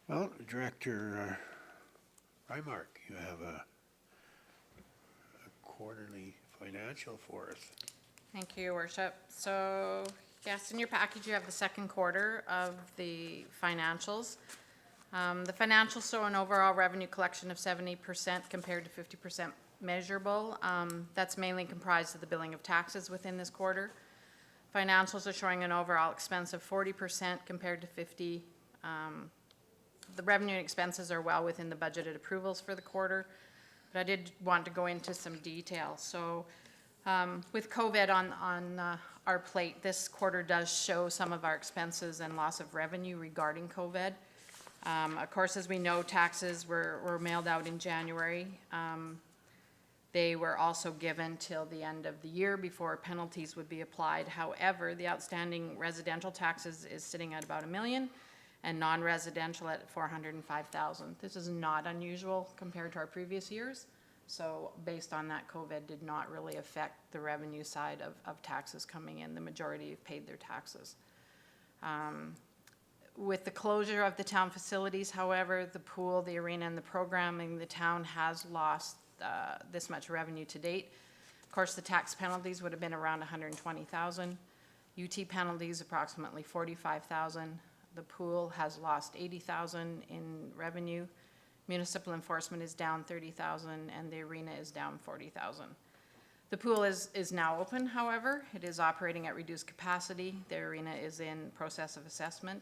Well, Director Rymark, you have a quarterly financial for us. Thank you, Your Worship. So, yes, in your package, you have the second quarter of the financials. The financials show an overall revenue collection of 70% compared to 50% measurable. That's mainly comprised of the billing of taxes within this quarter. Financials are showing an overall expense of 40% compared to 50%. The revenue and expenses are well within the budgeted approvals for the quarter, but I did want to go into some detail. So with COVID on our plate, this quarter does show some of our expenses and loss of revenue regarding COVID. Of course, as we know, taxes were mailed out in January. They were also given till the end of the year before penalties would be applied. However, the outstanding residential taxes is sitting at about $1 million and non-residential at $405,000. This is not unusual compared to our previous years. So based on that, COVID did not really affect the revenue side of taxes coming in. The majority have paid their taxes. With the closure of the town facilities, however, the pool, the arena, and the programming, the town has lost this much revenue to date. Of course, the tax penalties would have been around $120,000. UT penalties approximately $45,000. The pool has lost $80,000 in revenue. Municipal enforcement is down $30,000, and the arena is down $40,000. The pool is now open, however. It is operating at reduced capacity. The arena is in process of assessment,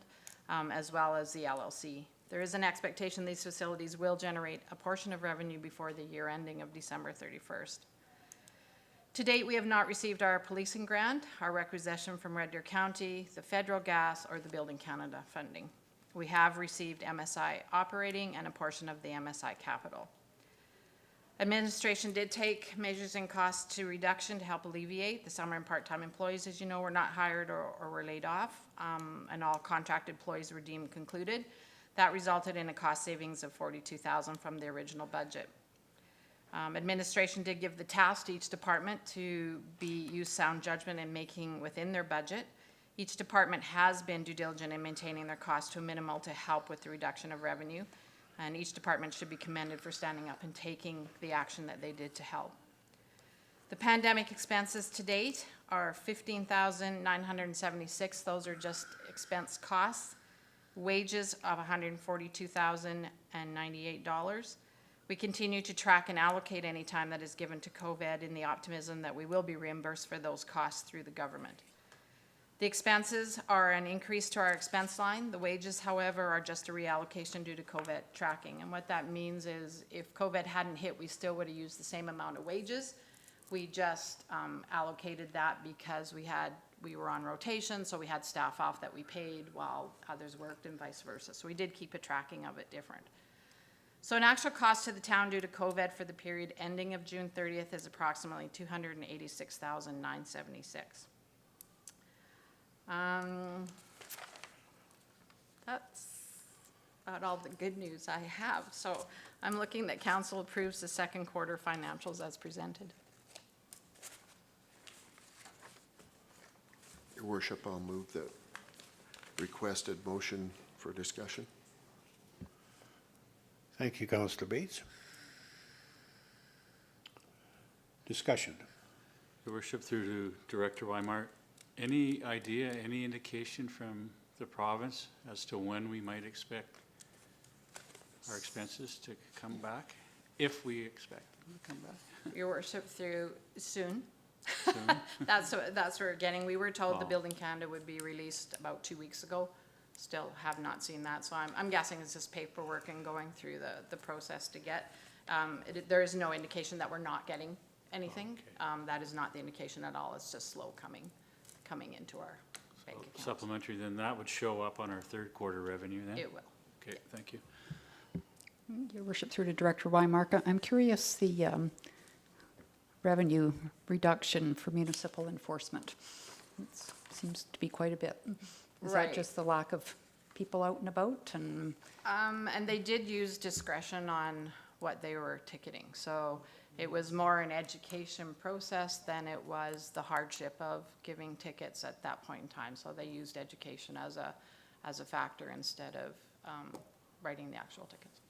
as well as the LLC There is an expectation these facilities will generate a portion of revenue before the year ending of December 31st. To date, we have not received our policing grant, our requisition from Red Deer County, the federal gas, or the Building Canada funding. We have received MSI operating and a portion of the MSI capital. Administration did take measures in cost to reduction to help alleviate. The summer and part-time employees, as you know, were not hired or were laid off, and all contracted employees were deemed concluded. That resulted in a cost savings of $42,000 from the original budget. Administration did give the task to each department to use sound judgment in making within their budget. Each department has been due diligent in maintaining their cost to a minimal to help with the reduction of revenue. And each department should be commended for standing up and taking the action that they did to help. The pandemic expenses to date are $15,976. Those are just expense costs. Wages of $142,098. We continue to track and allocate any time that is given to COVID in the optimism that we will be reimbursed for those costs through the government. The expenses are an increase to our expense line. The wages, however, are just a reallocation due to COVID tracking. And what that means is if COVID hadn't hit, we still would have used the same amount of wages. We just allocated that because we were on rotation, so we had staff off that we paid while others worked and vice versa. So we did keep a tracking of it different. So an actual cost to the town due to COVID for the period ending of June 30th is approximately $286,976. That's about all the good news I have. So I'm looking that council approves the second quarter financials as presented. Your worship, I'll move the requested motion for discussion. Thank you, Councillor Bates. Discussion. Your worship, through to Director Weimar, any idea, any indication from the province as to when we might expect our expenses to come back? If we expect them to come back Your worship, through soon. soon? That's what we're getting. We were told the Oh. Building Canada would be released about 2 weeks ago. Still have not seen that, so I'm guessing it's just paperwork and going through the process to get. There is no indication that we're not getting anything. That is not the indication at all. It's just slow coming into our bank accounts. Supplementary, then that would show up on our third quarter revenue then? It will. Okay, thank you. Your worship, through to Director Weimark, I'm curious the revenue reduction for municipal enforcement. It seems to be quite a bit. Is Right. that just the lack of people out and about and? And they did use discretion on what they were ticketing. So it was more an education process than it was the hardship of giving tickets at that point in time. So they used education as a factor instead of writing the actual tickets.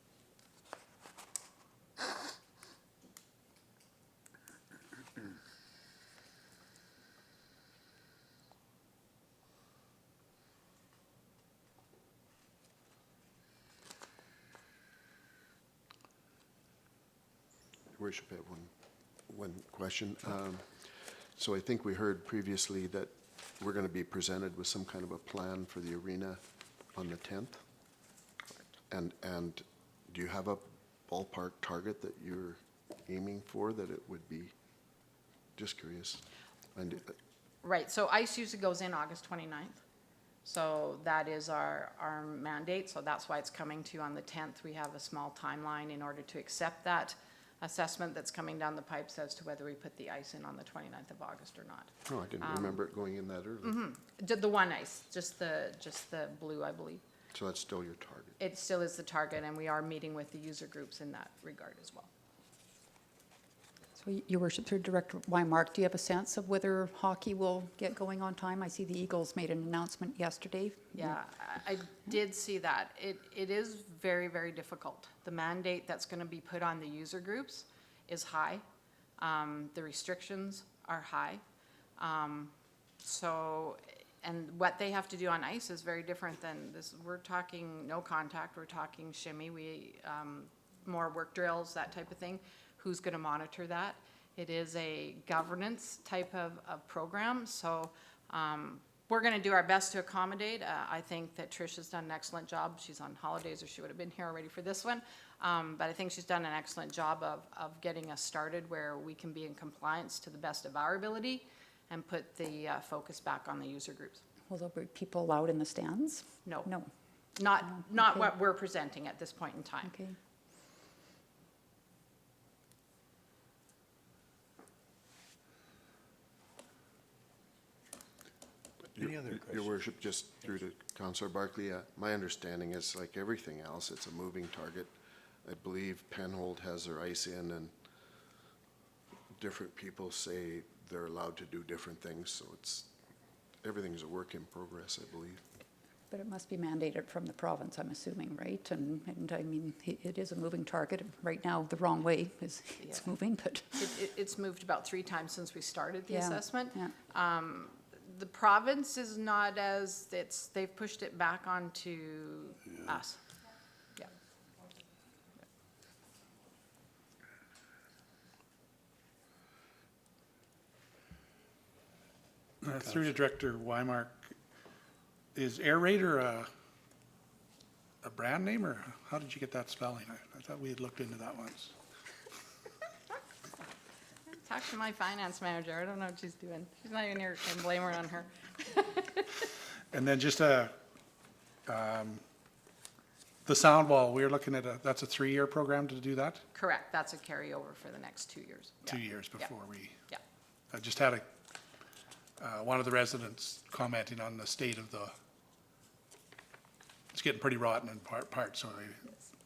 Your worship, I have one question. So I think we heard previously that we're going to be presented with some kind of a plan for the arena on the 10th? And do you have a ballpark target that you're aiming for, that it would be? Just curious. And Right, so ICE usually goes in August 29th. So that is our mandate, so that's why it's coming to you on the 10th. We have a small timeline in order to accept that assessment that's coming down the pipes as to whether we put the ice in on the 29th of August or not. oh, I didn't remember it going in that early. The one ice, just the blue, I believe. So that's still your target. It still is the target, and we are meeting with the user groups in that regard as well. So, Your worship, through Director Weimark, do you have a sense of whether hockey will get going on time? I see the Eagles made an announcement yesterday. Yeah, I did see that. It is very, very difficult. The mandate that's going to be put on the user groups is high. The restrictions are high. So, and what they have to do on ice is very different than this. We're talking no contact, we're talking shimmy, more work drills, that type of thing. Who's going to monitor that? It is a governance type of program, so we're gonna do our best to accommodate. I think that Trish has done an excellent job. She's on holidays, or she would have been here already for this one. But I think she's done an excellent job of getting us started where we can be in compliance to the best of our ability and put the focus back on the user groups. Will there be people allowed in the stands? No. No, Not okay. what we're presenting at this point in time. okay. Any other Your questions? worship, just through to Councillor Barkley, my understanding is like everything else, it's a moving target. I believe Penhold has their ice in and different people say they're allowed to do different things, so everything's a work in progress, I believe. But it must be mandated from the province, I'm assuming, right? And I mean, it is a moving target. Right now, the wrong way is, it's Yeah. moving, but. It's moved about 3 times since we started the Yeah, assessment. yeah. The province is not as, they've pushed it back onto us. Yeah. Through to Director Weimark, is Air Raider a brand name, or how did you get that spelling? I thought we had looked into that once. Talk to my finance manager. I don't know what she's doing. She's not even here. I blame her on her. And then just the sound wall, we're looking at that's a 3-year program to do that? Correct. That's a carryover for the next 2 years. 2 Yeah. years before we, Yeah. I just had one of the residents commenting on the state of it's getting pretty rotten in parts, so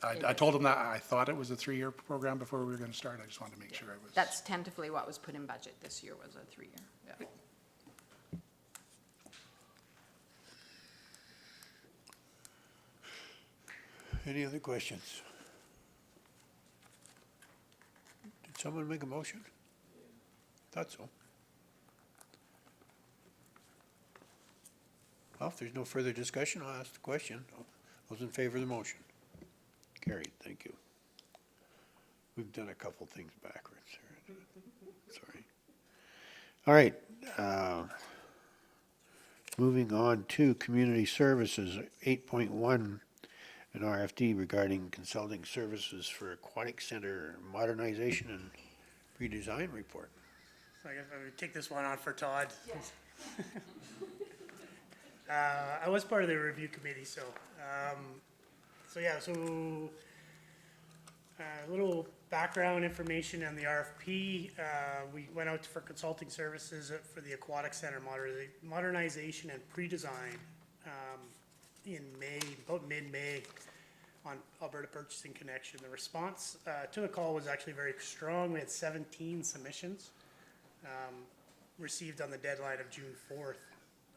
I told him that I thought it was a 3-year program before we were gonna start. I just wanted to make sure it was. That's tentatively what was put in budget this year, was a 3-year. Yeah. Any other questions? Did someone make a motion? Thought so. Well, if there's no further discussion, I'll ask the question. Those in favor of the motion? Carried, thank you. We've done a couple things backwards here. Sorry. All right. Moving on to community services, 8.1, an RFD regarding consulting services for aquatic center modernization and redesign report. So I guess I would take this one on for Todd. I was part of the review committee, so a little background information on the RFP. We went out for consulting services for the aquatic center modernization and pre-design in May, about mid-May, on Alberta Purchasing Connection. The response to the call was actually very strong. We had 17 submissions received on the deadline of June 4th.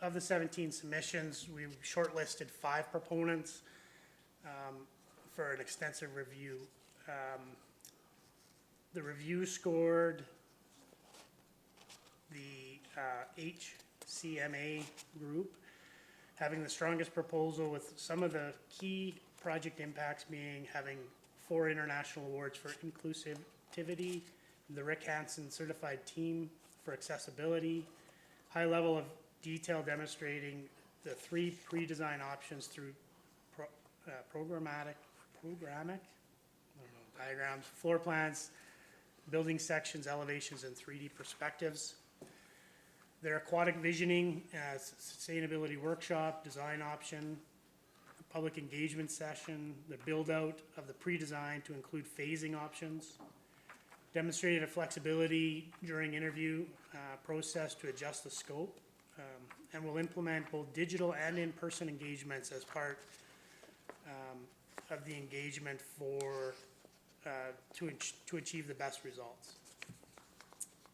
Of the 17 submissions, we shortlisted 5 proponents for an extensive review. The review scored the HCMA group having the strongest proposal, with some of the key project impacts being having 4 international awards for inclusivity, the Rick Hansen Certified Team for Accessibility, high level of detail demonstrating the 3 pre-design options through programmatic, I don't know, diagrams, floor plans, building sections, elevations, and 3D perspectives. Their aquatic visioning, sustainability workshop, design option, public engagement session, the build-out of the pre-design to include phasing options, demonstrated a flexibility during interview process to adjust the scope, and will implement both digital and in-person engagements as part of the engagement to achieve the best results.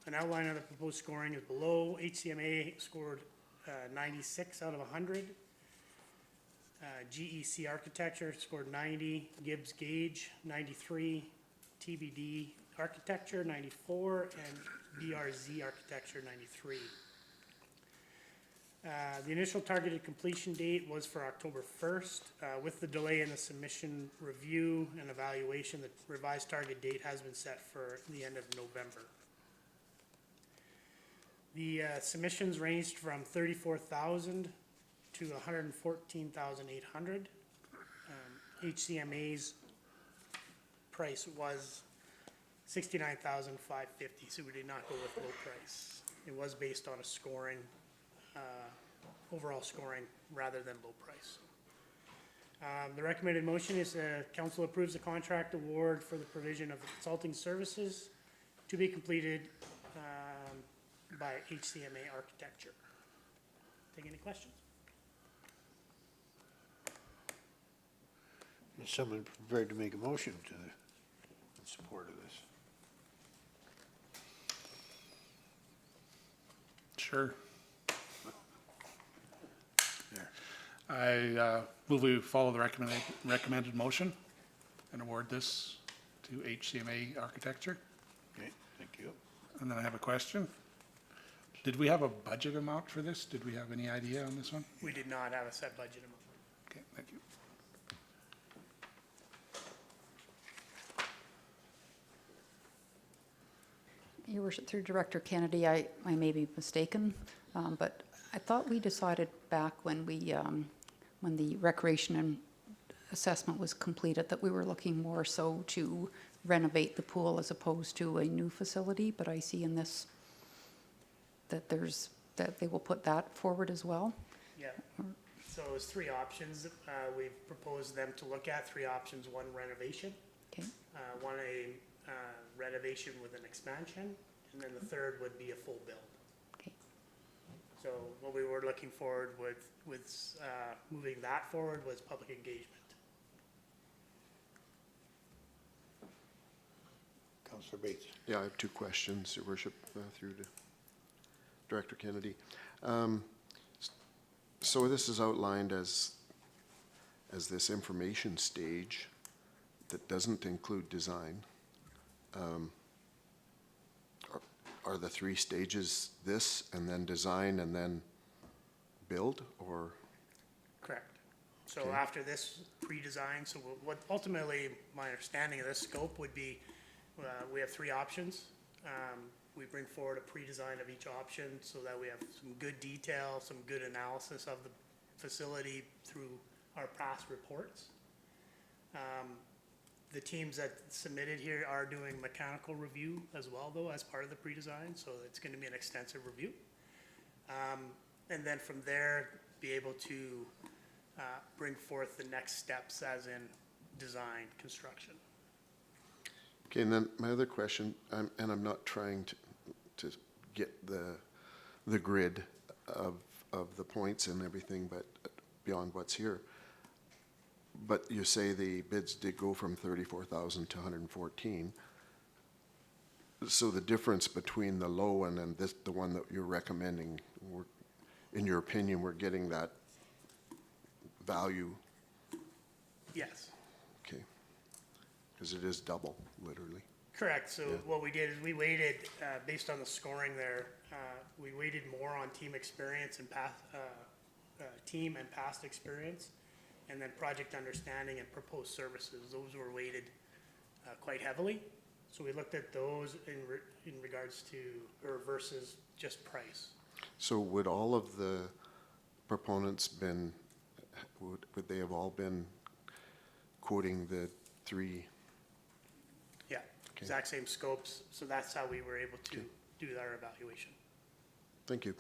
An outline of the proposed scoring is below. HCMA scored 96 out of 100. GEC Architecture scored 90. Gibbs Gauge 93. TBD Architecture 94, and BRZ Architecture 93. The initial targeted completion date was for October 1st. With the delay in the submission review and evaluation, the revised target date has been set for the end of November. The submissions ranged from 34,000 to 114,800. HCMA's price was 69,550, so we did not go with low price. It was based on a scoring, overall scoring, rather than low price. The recommended motion is council approves the contract award for the provision of the consulting services to be completed by HCMA Architecture. Take any questions? Is someone prepared to make a motion to in support of this? Sure. There. I move we follow the recommended motion and award this to HCMA Architecture. Okay, thank you. And then I have a question. Did we have a budget amount for this? Did we have any idea on this one? We did not have a set budget amount. Okay, thank you. Your worship, through Director Kennedy, I may be mistaken, but I thought we decided back when when the recreation and assessment was completed that we were looking more so to renovate the pool as opposed to a new facility, but I see in this that that they will put that forward as well. Yeah, so it was three options. We've proposed them to look at, three options: one renovation, Okay, one a renovation with an expansion, and then the third would be a full build. okay. So what we were looking forward with moving that forward was public engagement. Councillor Bates. Yeah, I have two questions, Your Worship, through to Director Kennedy. So this is outlined as this information stage that doesn't include design. Are the three stages this, and then design, and then build, or? Correct. So Okay. after this pre-design, so what ultimately, my understanding of this scope would be, we have three options. We bring forward a pre-design of each option so that we have some good detail, some good analysis of the facility through our past reports. The teams that submitted here are doing mechanical review as well, though, as part of the pre-design, so it's going to be an extensive review. And then from there, be able to bring forth the next steps as in design, construction. Okay, and then my other question, and I'm not trying to get the grid of the points and everything, but beyond what's here. But you say the bids did go from 34,000 to 114. So the difference between the low and then this, the one that you're recommending, in your opinion, we're getting that value? Yes. Okay. Because it is double, literally. Correct, so Yeah. what we did is we weighted, based on the scoring there, we weighted more on team experience and past, team and past experience, and then project understanding and proposed services, those were weighted quite heavily. So we looked at those in regards to, or versus just price. So would all of the proponents would they have all been quoting the three? Yeah, Okay. exact same scopes, so that's how we were able to Okay. do our evaluation. Thank you.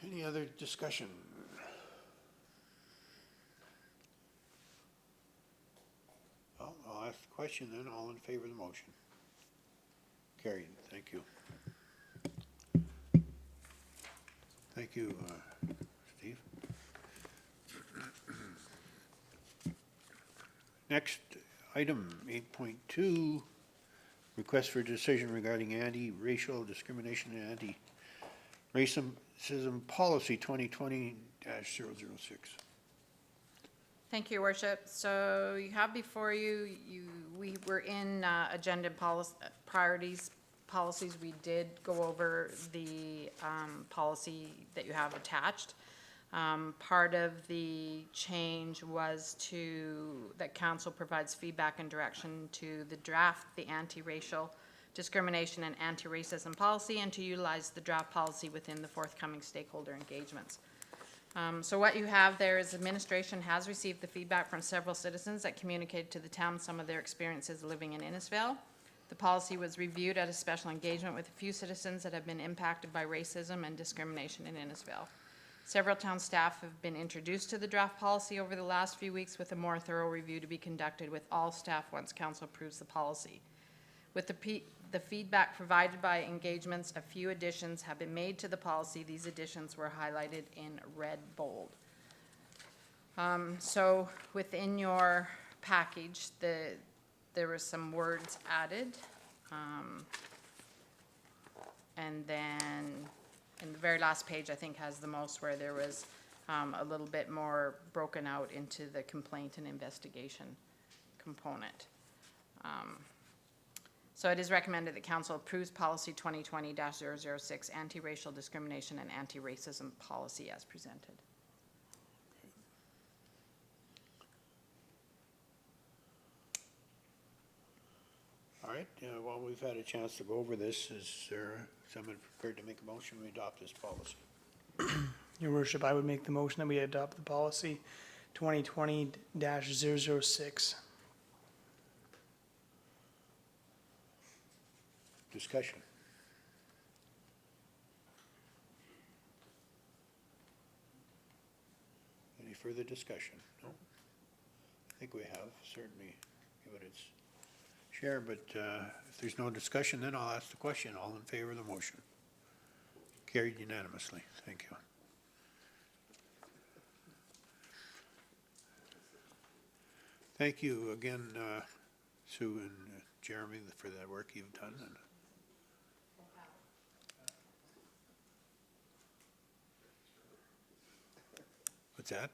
Any other discussion? Well, I'll ask the question then. All in favor of the motion? Carried. Thank you. Thank you, Steve. Next, item 8.2, request for decision regarding anti-racial discrimination and anti-racism policy 2020-006. Thank you, Your Worship. So you have before you, we were in agenda priorities policies. We did go over the policy that you have attached. Part of the change was that council provides feedback and direction to the draft, the anti-racial discrimination and anti-racism policy, and to utilize the draft policy within the forthcoming stakeholder engagements. So what you have there is administration has received the feedback from several citizens that communicated to the town some of their experiences living in Innisfail. The policy was reviewed at a special engagement with a few citizens that have been impacted by racism and discrimination in Innisfail. Several town staff have been introduced to the draft policy over the last few weeks, with a more thorough review to be conducted with all staff once council approves the policy. With the feedback provided by engagements, a few additions have been made to the policy. These additions were highlighted in red bold. So within your package, there were some words added. And then in the very last page, I think has the most, where there was a little bit more broken out into the complaint and investigation component. So it is recommended that council approves policy 2020-006, anti-racial discrimination and anti-racism policy as presented. All right, well, we've had a chance to go over this. Is there someone prepared to make a motion to adopt this policy? Your worship, I would make the motion that we adopt the policy 2020-006. Discussion. Any further discussion? No? I think we have, certainly give it its share, but if there's no discussion, then I'll ask the question. All in favor of the motion? Carried unanimously. Thank you. Thank you again, Sue and Jeremy, for that work you've done. What's that?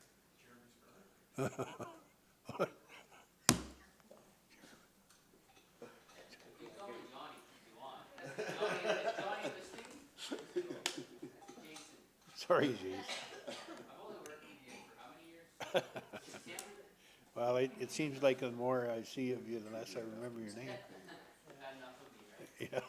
Sorry, Jason. Well, it seems like the more I see of you, the less I remember your name. Yeah.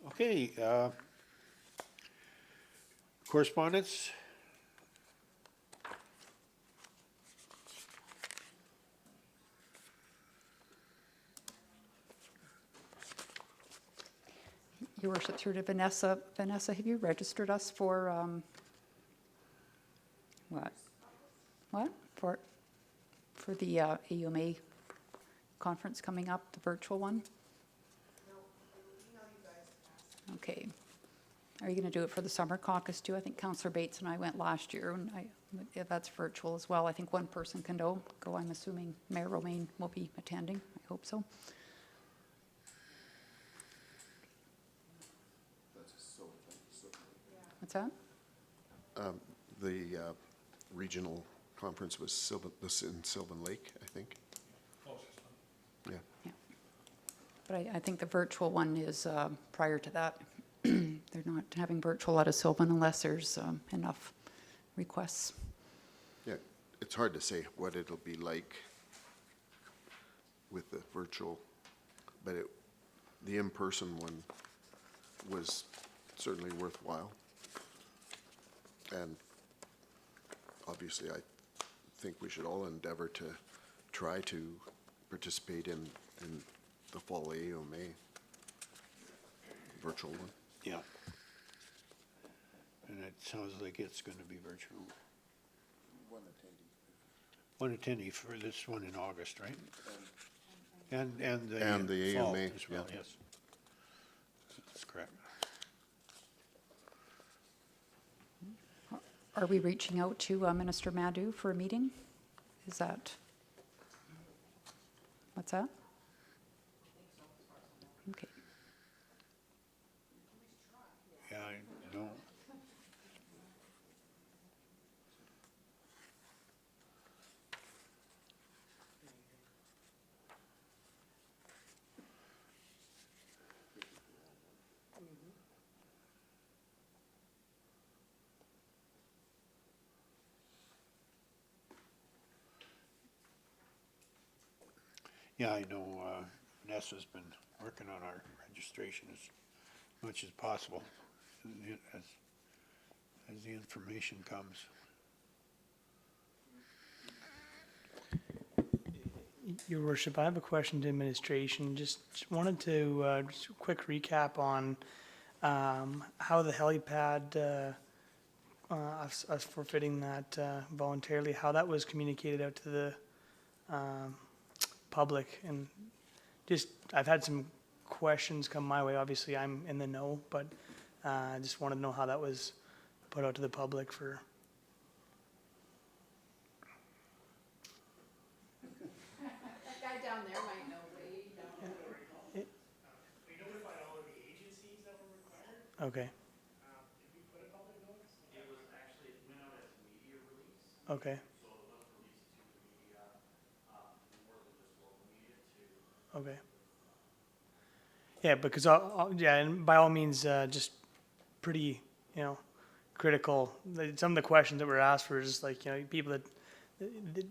Okay, correspondence? Your worship, through to Vanessa. Vanessa, have you registered us for, what? What? For the AUMA conference coming up, the virtual one? Okay. Are you going to do it for the summer caucus too? I think Councillor Bates and I went last year, and yeah, that's virtual as well. I think one person can go. I'm assuming Mayor Romaine will be attending. I hope so. What's that? The regional conference was in Sylvan Lake, I think. Yeah. Yeah. But I think the virtual one is prior to that. They're not having virtual out of Sylvan unless there's enough requests. Yeah, it's hard to say what it'll be like with the virtual, but the in-person one was certainly worthwhile. And obviously, I think we should all endeavor to try to participate in the fall AUMA virtual one. Yeah. And it sounds like it's going to be virtual. One attendee for this one in August, right? And the fall AUMA as well, yeah. yes. That's correct. Are we reaching out to Minister Madhu for a meeting? Is that? What's that? Okay. Yeah, I know. Yeah, I know Vanessa's been working on our registration as much as possible, as the information comes. Your worship, I have a question to administration. Just wanted to, just a quick recap on how the helipad, us forfeiting that voluntarily, how that was communicated out to the public. And just, I've had some questions come my way. Obviously, I'm in the know, but I just wanted to know how that was put out to the public for. That guy down there might know way down there. We notified all of the agencies that were required. Okay, Did we put a public notice? It was actually, it went out as a media release, okay, so it was released to the media, more than just local media to. okay. Yeah, because, yeah, and by all means, just pretty, critical. Some of the questions that were asked were just like, people that,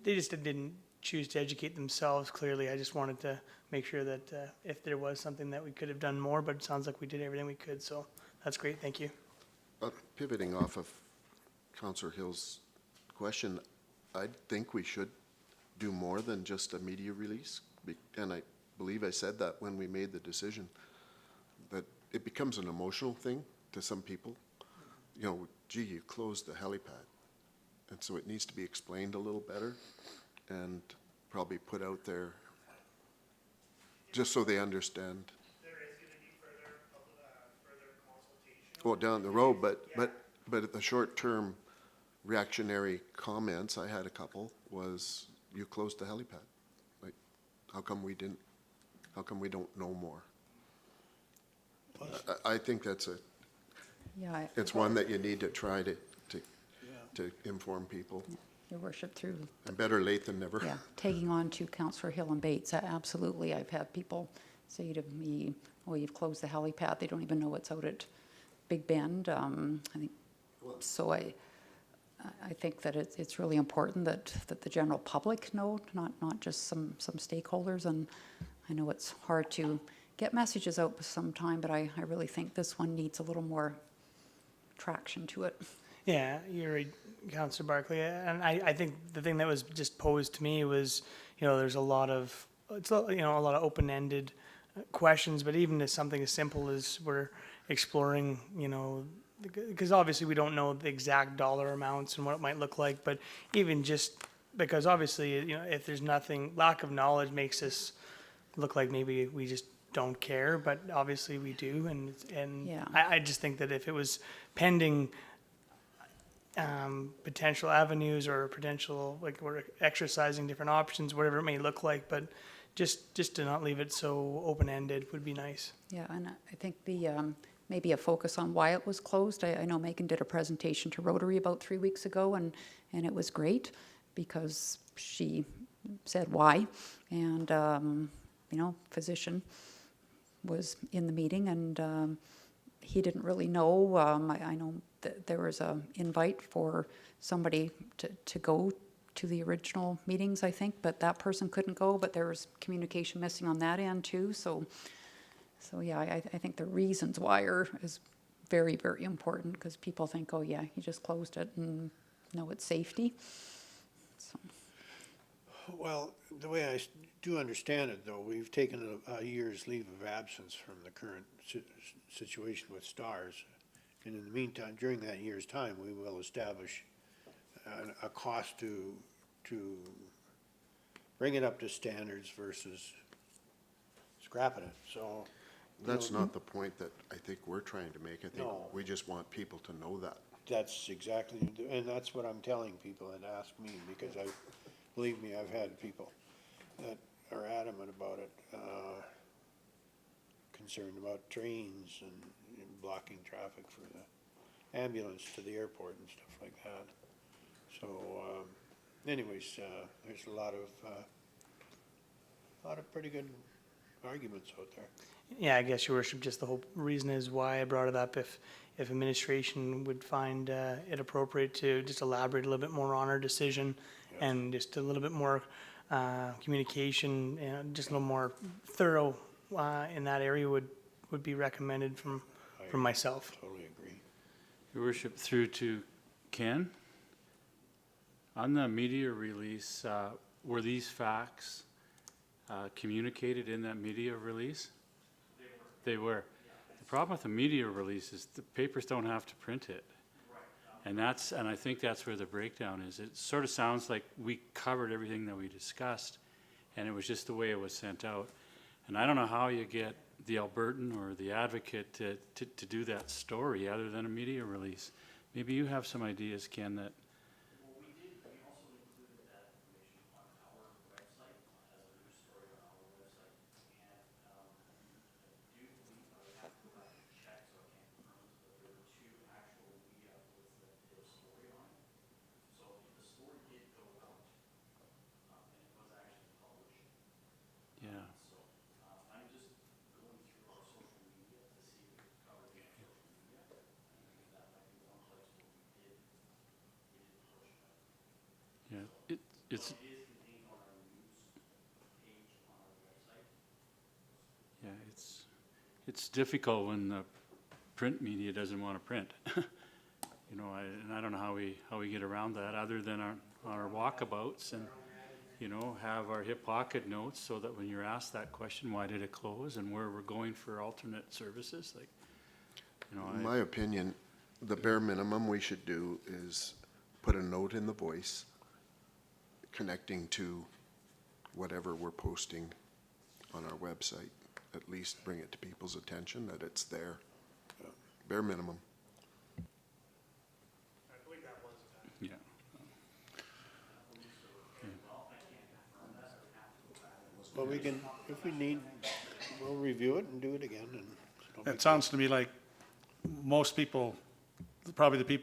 they just didn't choose to educate themselves clearly. I just wanted to make sure that if there was something that we could have done more, but it sounds like we did everything we could, so that's great, thank you. Pivoting off of Councillor Hill's question, I think we should do more than just a media release. And I believe I said that when we made the decision, that it becomes an emotional thing to some people. Gee, you closed the helipad. And so it needs to be explained a little better and probably put out there just so they understand. There is gonna be further consultation. Well, down the road, but at the short-term reactionary comments, I had a couple, was you closed the helipad. Like, how come we don't know more? I think that's Yeah, it's one that you need to try to inform people. Your worship, through, And better late than never. yeah, tagging on to Councillor Hill and Bates, absolutely. I've had people say to me, oh, you've closed the helipad. They don't even know what's out at Big Bend. I think, so I think that it's really important that the general public know, not just some stakeholders. And I know it's hard to get messages out sometime, but I really think this one needs a little more traction to it. Yeah, you're right, Councillor Barkley, and I think the thing that was just posed to me was, there's a lot of open-ended questions, but even to something as simple as we're exploring, because obviously we don't know the exact dollar amounts and what it might look like, but even just because obviously, if there's nothing, lack of knowledge makes us look like maybe we just don't care, but obviously we do, and Yeah. I just think that if it was pending potential avenues or potential, like we're exercising different options, whatever it may look like, but just to not leave it so open-ended would be nice. Yeah, and I think maybe a focus on why it was closed. I know Megan did a presentation to Rotary about 3 weeks ago, and it was great because she said why. And, physician was in the meeting, and he didn't really know. I know that there was an invite for somebody to go to the original meetings, I think, but that person couldn't go, but there was communication missing on that end too. So yeah, I think the reasons why is very, very important, because people think, oh yeah, you just closed it, and no, it's safety. So. Well, the way I do understand it, though, we've taken a year's leave of absence from the current situation with STARS. And in the meantime, during that year's time, we will establish a cost to bring it up to standards versus scrapping it. So That's not the point that I think we're trying to make. I think No. we just want people to know that. that's exactly, and that's what I'm telling people that ask me, because believe me, I've had people that are adamant about it, concerned about trains and blocking traffic for the ambulance to the airport and stuff like that. So, anyways, there's a lot of pretty good arguments out there. Yeah, I guess, Your Worship, just the whole reason is why I brought it up. If administration would find it appropriate to just elaborate a little bit more on our decision, and just a little bit more communication and just a little more thorough in that area would be recommended from myself. Totally agree. Your worship, through to Ken. On the media release, were these facts communicated in that media release? They were. The problem with the media release is the papers don't have to print it. And I think that's where the breakdown is. It sort of sounds like we covered everything that we discussed, and it was just the way it was sent out. And I don't know how you get the Albertan or the Advocate to do that story other than a media release. Maybe you have some ideas, Ken, that. Well, we also included that information on our website as a news story on our website. And I do believe I would have to go back and check, so I can't confirm this, but there were 2 actual media outlets that did a story on it. So the story did go out, and it was actually published. Yeah. So I'm just going through our social media to see if we covered it on social media. I think that might be one place where we did push it out. Yeah, it's, It is contained on our news page on our website. yeah, it's difficult when the print media doesn't want to print. You know, and I don't know how we get around that other than on our walkabouts and, you know, have our hip pocket notes so that when you're asked that question, why did it close and where we're going for alternate services, like, you know, In my opinion, the bare minimum we should do is put a note in the Voice connecting to whatever we're posting on our website. At least bring it to people's attention that it's there. Bare minimum. I believe that was done. yeah. Well, we can, if we need, we'll review it and do it again, and. It sounds to me like most people,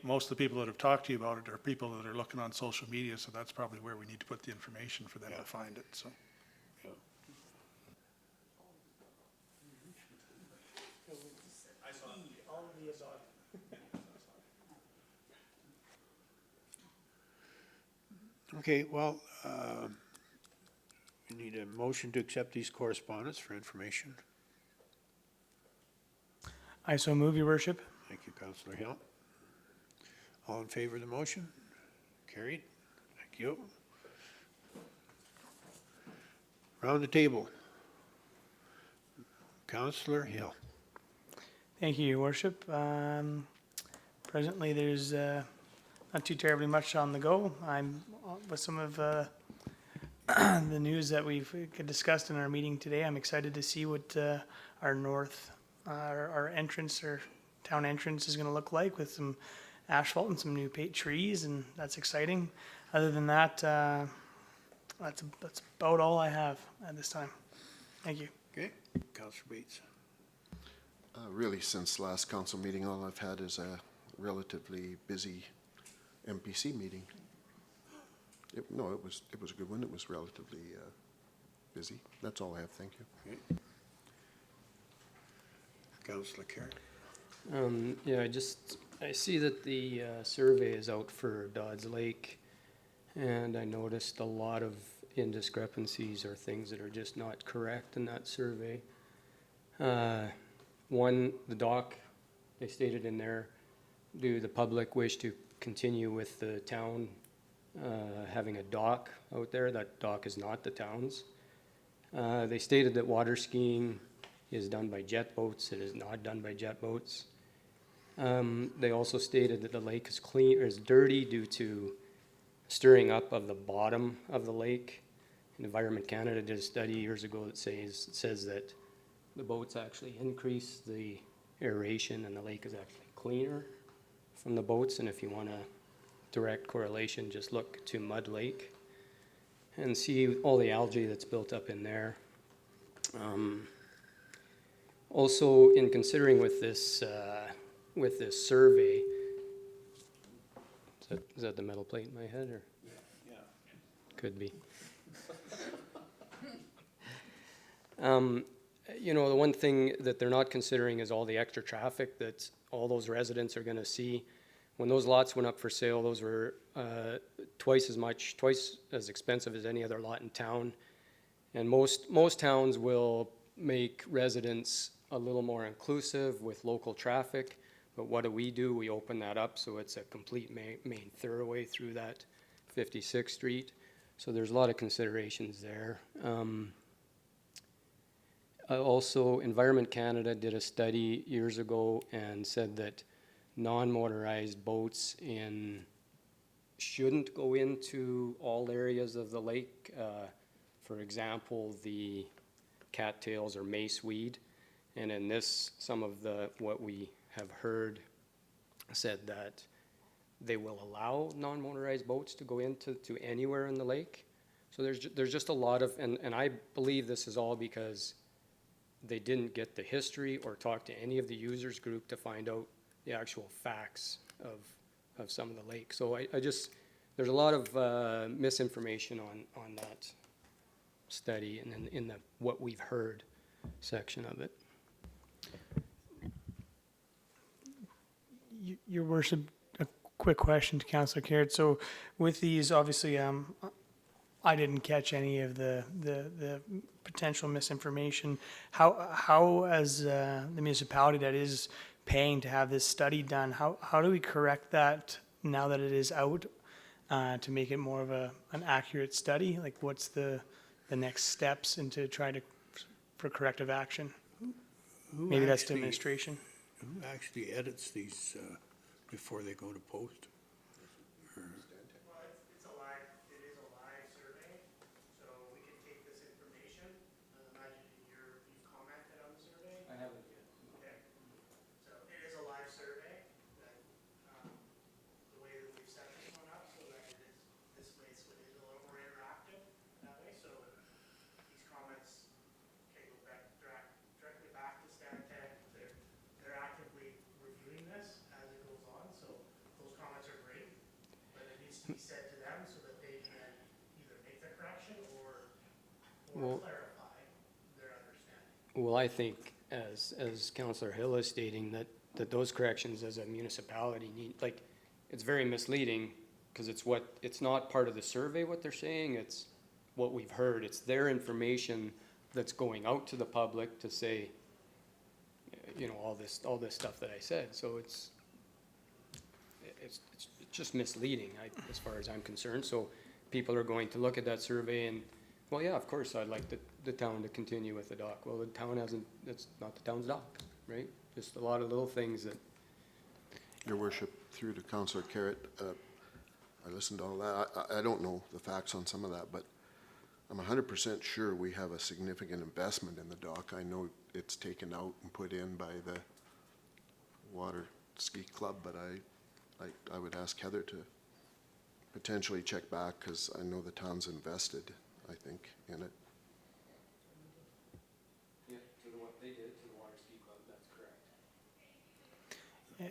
most of the people that have talked to you about it are people that are looking on social media, so that's probably where we need to put the information for them to find it, so. Yeah. All of the above. Okay, well, we need a motion to accept these correspondence for information. I so move, your worship. Thank you, Councillor Hill. All in favor of the motion? Carried. Thank you. Round the table. Councillor Hill. Thank you, your worship. Presently, there's not too terribly much on the go. I'm with some of the news that we've discussed in our meeting today. I'm excited to see what our entrance or town entrance is going to look like with some asphalt and some new trees, and that's exciting. Other than that, that's about all I have at this time. Thank you. Okay, Councillor Bates. Really, since last council meeting, all I've had is a relatively busy MPC meeting. It was a good one. It was relatively busy. That's all I have. Thank you. Okay. Councillor Carey. Yeah, I see that the survey is out for Dodds Lake, and I noticed a lot of indiscrepancies or things that are just not correct in that survey. One, the dock, they stated in there, do the public wish to continue with the town having a dock out there? That dock is not the town's. They stated that water skiing is done by jet boats. It is not done by jet boats. They also stated that the lake is clean or is dirty due to stirring up of the bottom of the lake. Environment Canada did a study years ago that says that the boats actually increase the aeration and the lake is actually cleaner from the boats. And if you want a direct correlation, just look to Mud Lake and see all the algae that's built up in there. Also, in considering with this survey, is that the metal plate in my head, or? Yeah. Could be. You know, the one thing that they're not considering is all the extra traffic that all those residents are gonna see when those lots went up for sale, those were twice as expensive as any other lot in town. And most towns will make residents a little more inclusive with local traffic. But what do? We open that up so it's a complete main thoroughway through that 56th Street. So there's a lot of considerations there. Also, Environment Canada did a study years ago and said that non-motorized boats shouldn't go into all areas of the lake. For example, the cattails or mace weed. And in this, some of what we have heard said that they will allow non-motorized boats to go into anywhere in the lake. So there's just a lot of, and I believe this is all because they didn't get the history or talk to any of the users group to find out the actual facts of some of the lake. So there's a lot of misinformation on that study and in the what we've heard section of it. Your worship, a quick question to Councillor Carrot. So with these, obviously, I didn't catch any of the potential misinformation. How as the municipality that is paying to have this study done, how do we correct that now that it is out to make it more of an accurate study? Like what's the next steps into for corrective action? Maybe that's to administration. Who actually edits these before they go to post? Well, it is a live survey, so we can take this information. I imagine you've commented on the survey? I haven't yet. Okay. So it is a live survey, that, the way that we've set this one up, so that it is a little more interactive that way, so these comments can go back, directly back to Stantec. They're actively reviewing this as it goes on, so those comments are great, but it needs to be said to them so that they can either make the correction or clarify their understanding. Well, I think as Councillor Hill is stating that those corrections as a municipality need, like, it's very misleading because it's not part of the survey what they're saying, it's what we've heard. It's their information that's going out to the public to say, all this stuff that I said. So it's just misleading as far as I'm concerned. So people are going to look at that survey and, well, yeah, of course, I'd like the town to continue with the dock. Well, the town that's not the town's dock, right? Just a lot of little things that. Your worship, through to Councillor Carrot, I listened to all that. I don't know the facts on some of that, but I'm 100% sure we have a significant investment in the dock. I know it's taken out and put in by the Water Ski Club, but I would ask Heather to potentially check back because I know the town's invested, I think, in it. Yeah, to what they did to the Water Ski Club, that's correct.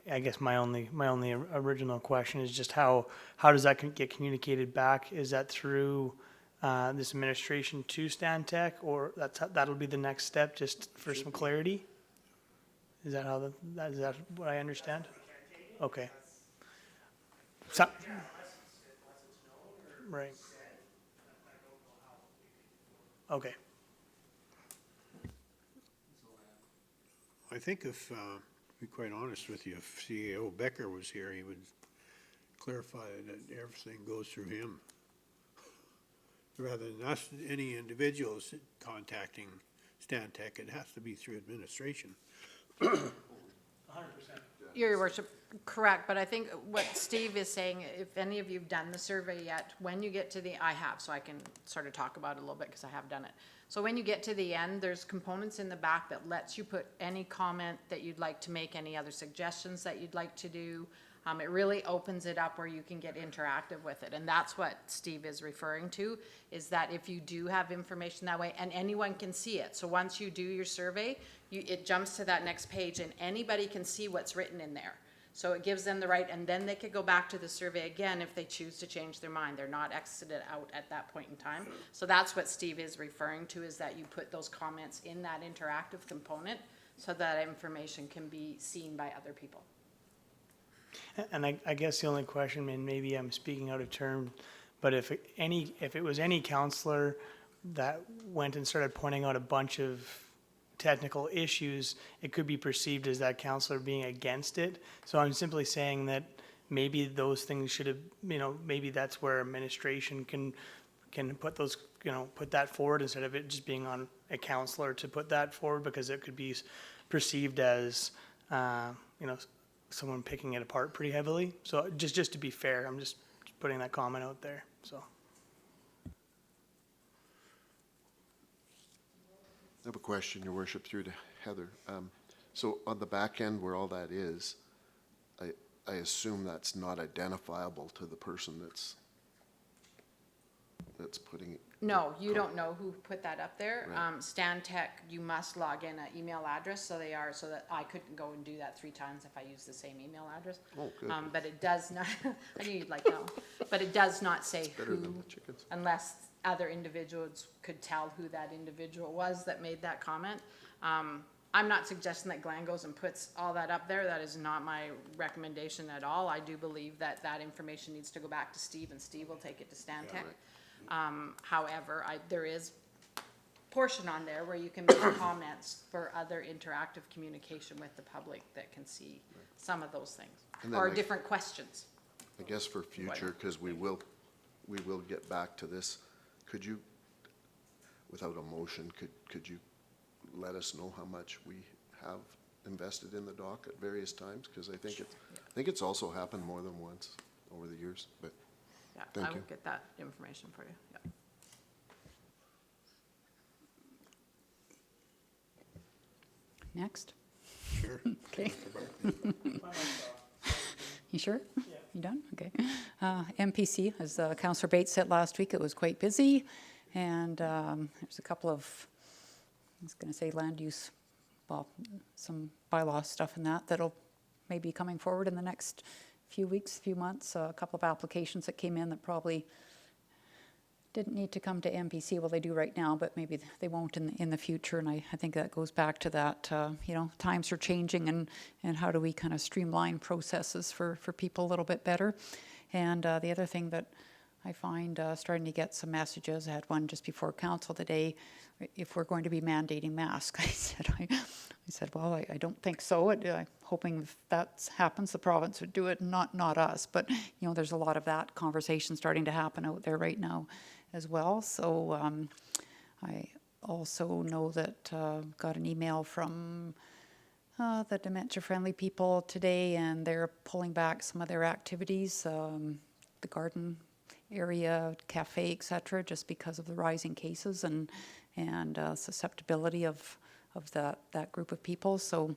I guess my only original question is just how does that get communicated back? Is that through this administration to Stantec, or that'll be the next step, just for some clarity? Is that is that what I understand? Okay. So, right. Okay. I think if, to be quite honest with you, if CEO Becker was here, he would clarify that everything goes through him. Rather than us, any individuals contacting Stantec, it has to be through administration. 100%. Your worship, correct, but I think what Steve is saying, if any of you've done the survey yet, when you get to I have, so I can sort of talk about it a little bit because I have done it. So when you get to the end, there's components in the back that lets you put any comment that you'd like to make, any other suggestions that you'd like to do. It really opens it up where you can get interactive with it. And that's what Steve is referring to, is that if you do have information that way, and anyone can see it. So once you do your survey, it jumps to that next page and anybody can see what's written in there. So it gives them the right, and then they could go back to the survey again if they choose to change their mind. They're not exited out at that point in time. So that's what Steve is referring to, is that you put those comments in that interactive component so that information can be seen by other people. And I guess the only question, and maybe I'm speaking out of turn, but if it was any counselor that went and started pointing out a bunch of technical issues, it could be perceived as that counselor being against it. So I'm simply saying that maybe those things should have, maybe that's where administration can put those, put that forward instead of it just being on a counselor to put that forward, because it could be perceived as, someone picking it apart pretty heavily. So just to be fair, I'm just putting that comment out there, so. I have a question, Your Worship, through to Heather. So on the back end where all that is, I assume that's not identifiable to the person that's putting it. No, you don't know who put that up there. Right. Stantec, you must log in an email address, so that I couldn't go and do that 3 times if I use the same email address. Oh, good. But it does not, I knew you'd like to know, but it does not say Better who, than the chickens. unless other individuals could tell who that individual was that made that comment. I'm not suggesting that Glenn goes and puts all that up there. That is not my recommendation at all. I do believe that that information needs to go back to Steve, and Steve will take it to Stantec. Yeah, right. However, there is portion on there where you can make comments for other interactive communication with the public that can see some of those things, And then or like- different questions. I guess for future, because we will get back to this, could you, without a motion, could you let us know how much we have invested in the dock at various times? Because I think it's also happened more than once over the years, but Yeah, Thank I will you. get that information for you, yeah. Next? Sure. Okay. You sure? You done? Okay. MPC, as Councillor Bates said last week, it was quite busy, and there's a couple of, I was going to say land use, well, some bylaw stuff in that'll maybe be coming forward in the next few weeks, few months. A couple of applications that came in that probably didn't need to come to MPC. Well, they do right now, but maybe they won't in the future. And I think that goes back to that, times are changing, and how do we kind of streamline processes for people a little bit better. And the other thing that I find starting to get some messages, I had one just before council today, if we're going to be mandating masks. I said, well, I don't think so. I'm hoping if that happens, the province would do it, not us. But, there's a lot of that conversation starting to happen out there right now as well. So I also know that got an email from the dementia-friendly people today, and they're pulling back some of their activities, the garden area, cafe, etc., just because of the rising cases and susceptibility of that group of people. So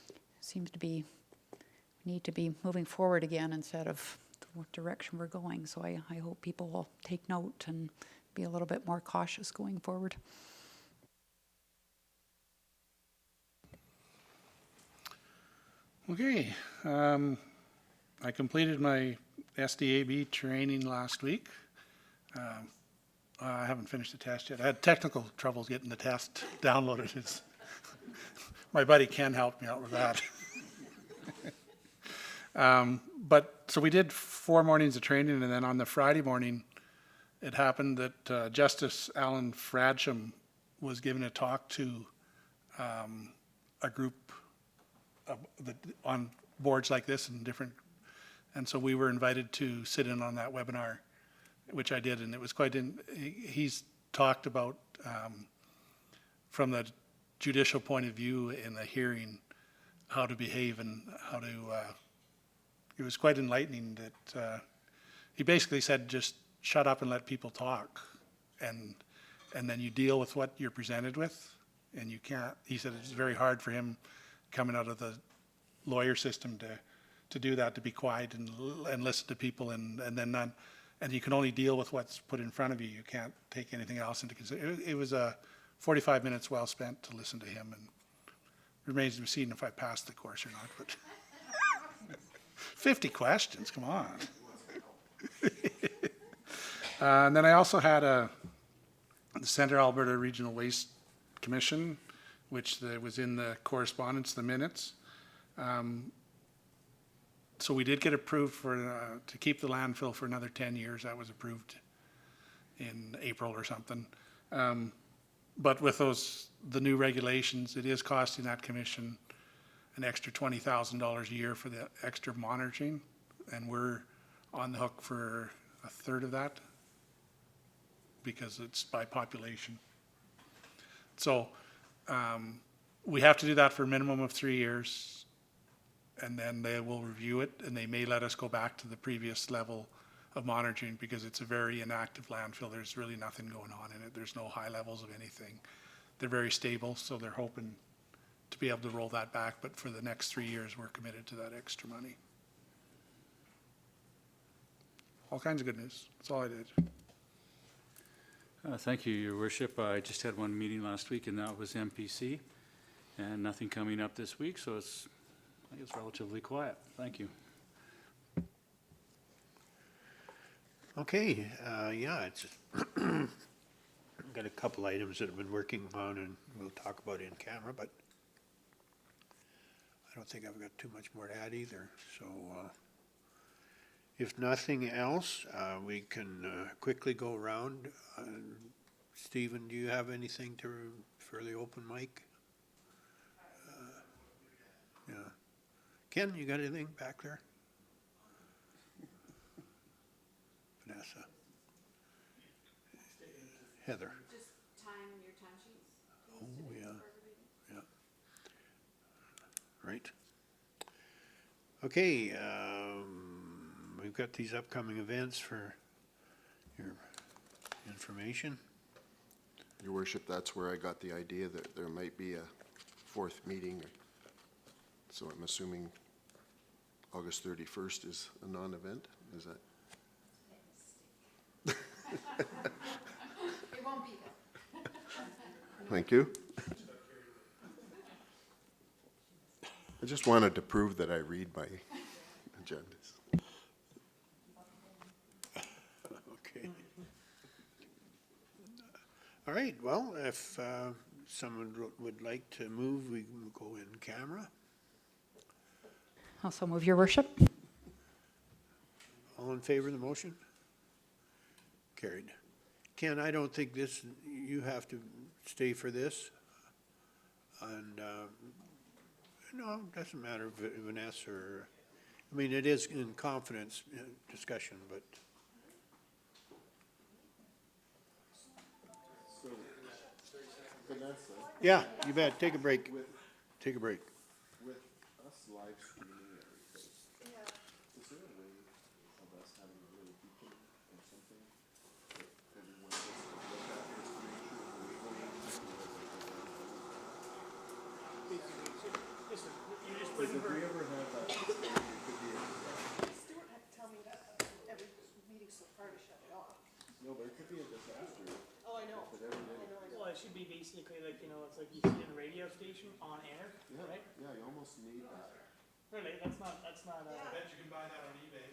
it seems to be, we need to be moving forward again instead of the direction we're going. So I hope people will take note and be a little bit more cautious going forward. Okay, I completed my SDAB training last week. I haven't finished the test yet. I had technical troubles getting the test downloaded. My buddy Ken helped me out with that. So we did 4 mornings of training, and then on the Friday morning, it happened that Justice Alan Fradsham was giving a talk to a group on boards like this and so we were invited to sit in on that webinar, which I did, and it was he's talked about from the judicial point of view in the hearing, how to behave and how to, it was quite enlightening that he basically said, just shut up and let people talk, and then you deal with what you're presented with, and you can't, he said it's very hard for him coming out of the lawyer system to do that, to be quiet and listen to people and then not, and you can only deal with what's put in front of you. You can't take anything else into consideration. It was 45 minutes well spent to listen to him, and it remains to be seen if I passed the course or not, but 50 questions, come on. And then I also had the Central Alberta Regional Waste Commission, which was in the correspondence, the minutes. so we did get approved for, to keep the landfill for another 10 years. That was approved in April or something. But with the new regulations, it is costing that commission an extra $20,000 a year for the extra monitoring, and we're on the hook for a third of that because it's by population. So we have to do that for a minimum of 3 years, and then they will review it, and they may let us go back to the previous level of monitoring because it's a very inactive landfill. There's really nothing going on in it. There's no high levels of anything. They're very stable, so they're hoping to be able to roll that back, but for the next 3 years, we're committed to that extra money. All kinds of good news. That's all I did. Thank you, Your Worship. I just had one meeting last week, and that was MPC, and nothing coming up this week, so it's, I think it's relatively quiet. Thank you. Okay, yeah, it's, got a couple items that I've been working on and we'll talk about in camera, but I don't think I've got too much more to add either, so, if nothing else, we can, quickly go around. Stephen, do you have anything for the open mic? Yeah. Ken, you got anything back there? Vanessa? Heather? Just time your time sheets. Oh, yeah, yeah. Right. Okay, we've got these upcoming events for your information. Your worship, that's where I got the idea that there might be a fourth meeting. So I'm assuming August 31st is a non-event, is that? It won't be there. Thank you. I just wanted to prove that I read my agendas. Okay. All right, well, if someone would like to move, we can go in camera. Also move, Your Worship. All in favor of the motion? Carried. Ken, I don't think this, you have to stay for this. And, no, it doesn't matter, Vanessa, or, I mean, it is in confidence discussion, but. Yeah, you bet, take a break. Take a break. With us live streaming everything, is there a way of us having a little beacon or something that everyone gets to look at just to make sure we're legally? Because if we ever have that, it could be Stuart had to tell me that every meeting so far to shut it off. no, but it could be a disaster. Oh, I know. If it ever did. Well, it should be basically like, you know, it's like you see in a radio station on air, Yeah, right? yeah, you almost need that. Really, that's not, I bet you can buy that on eBay.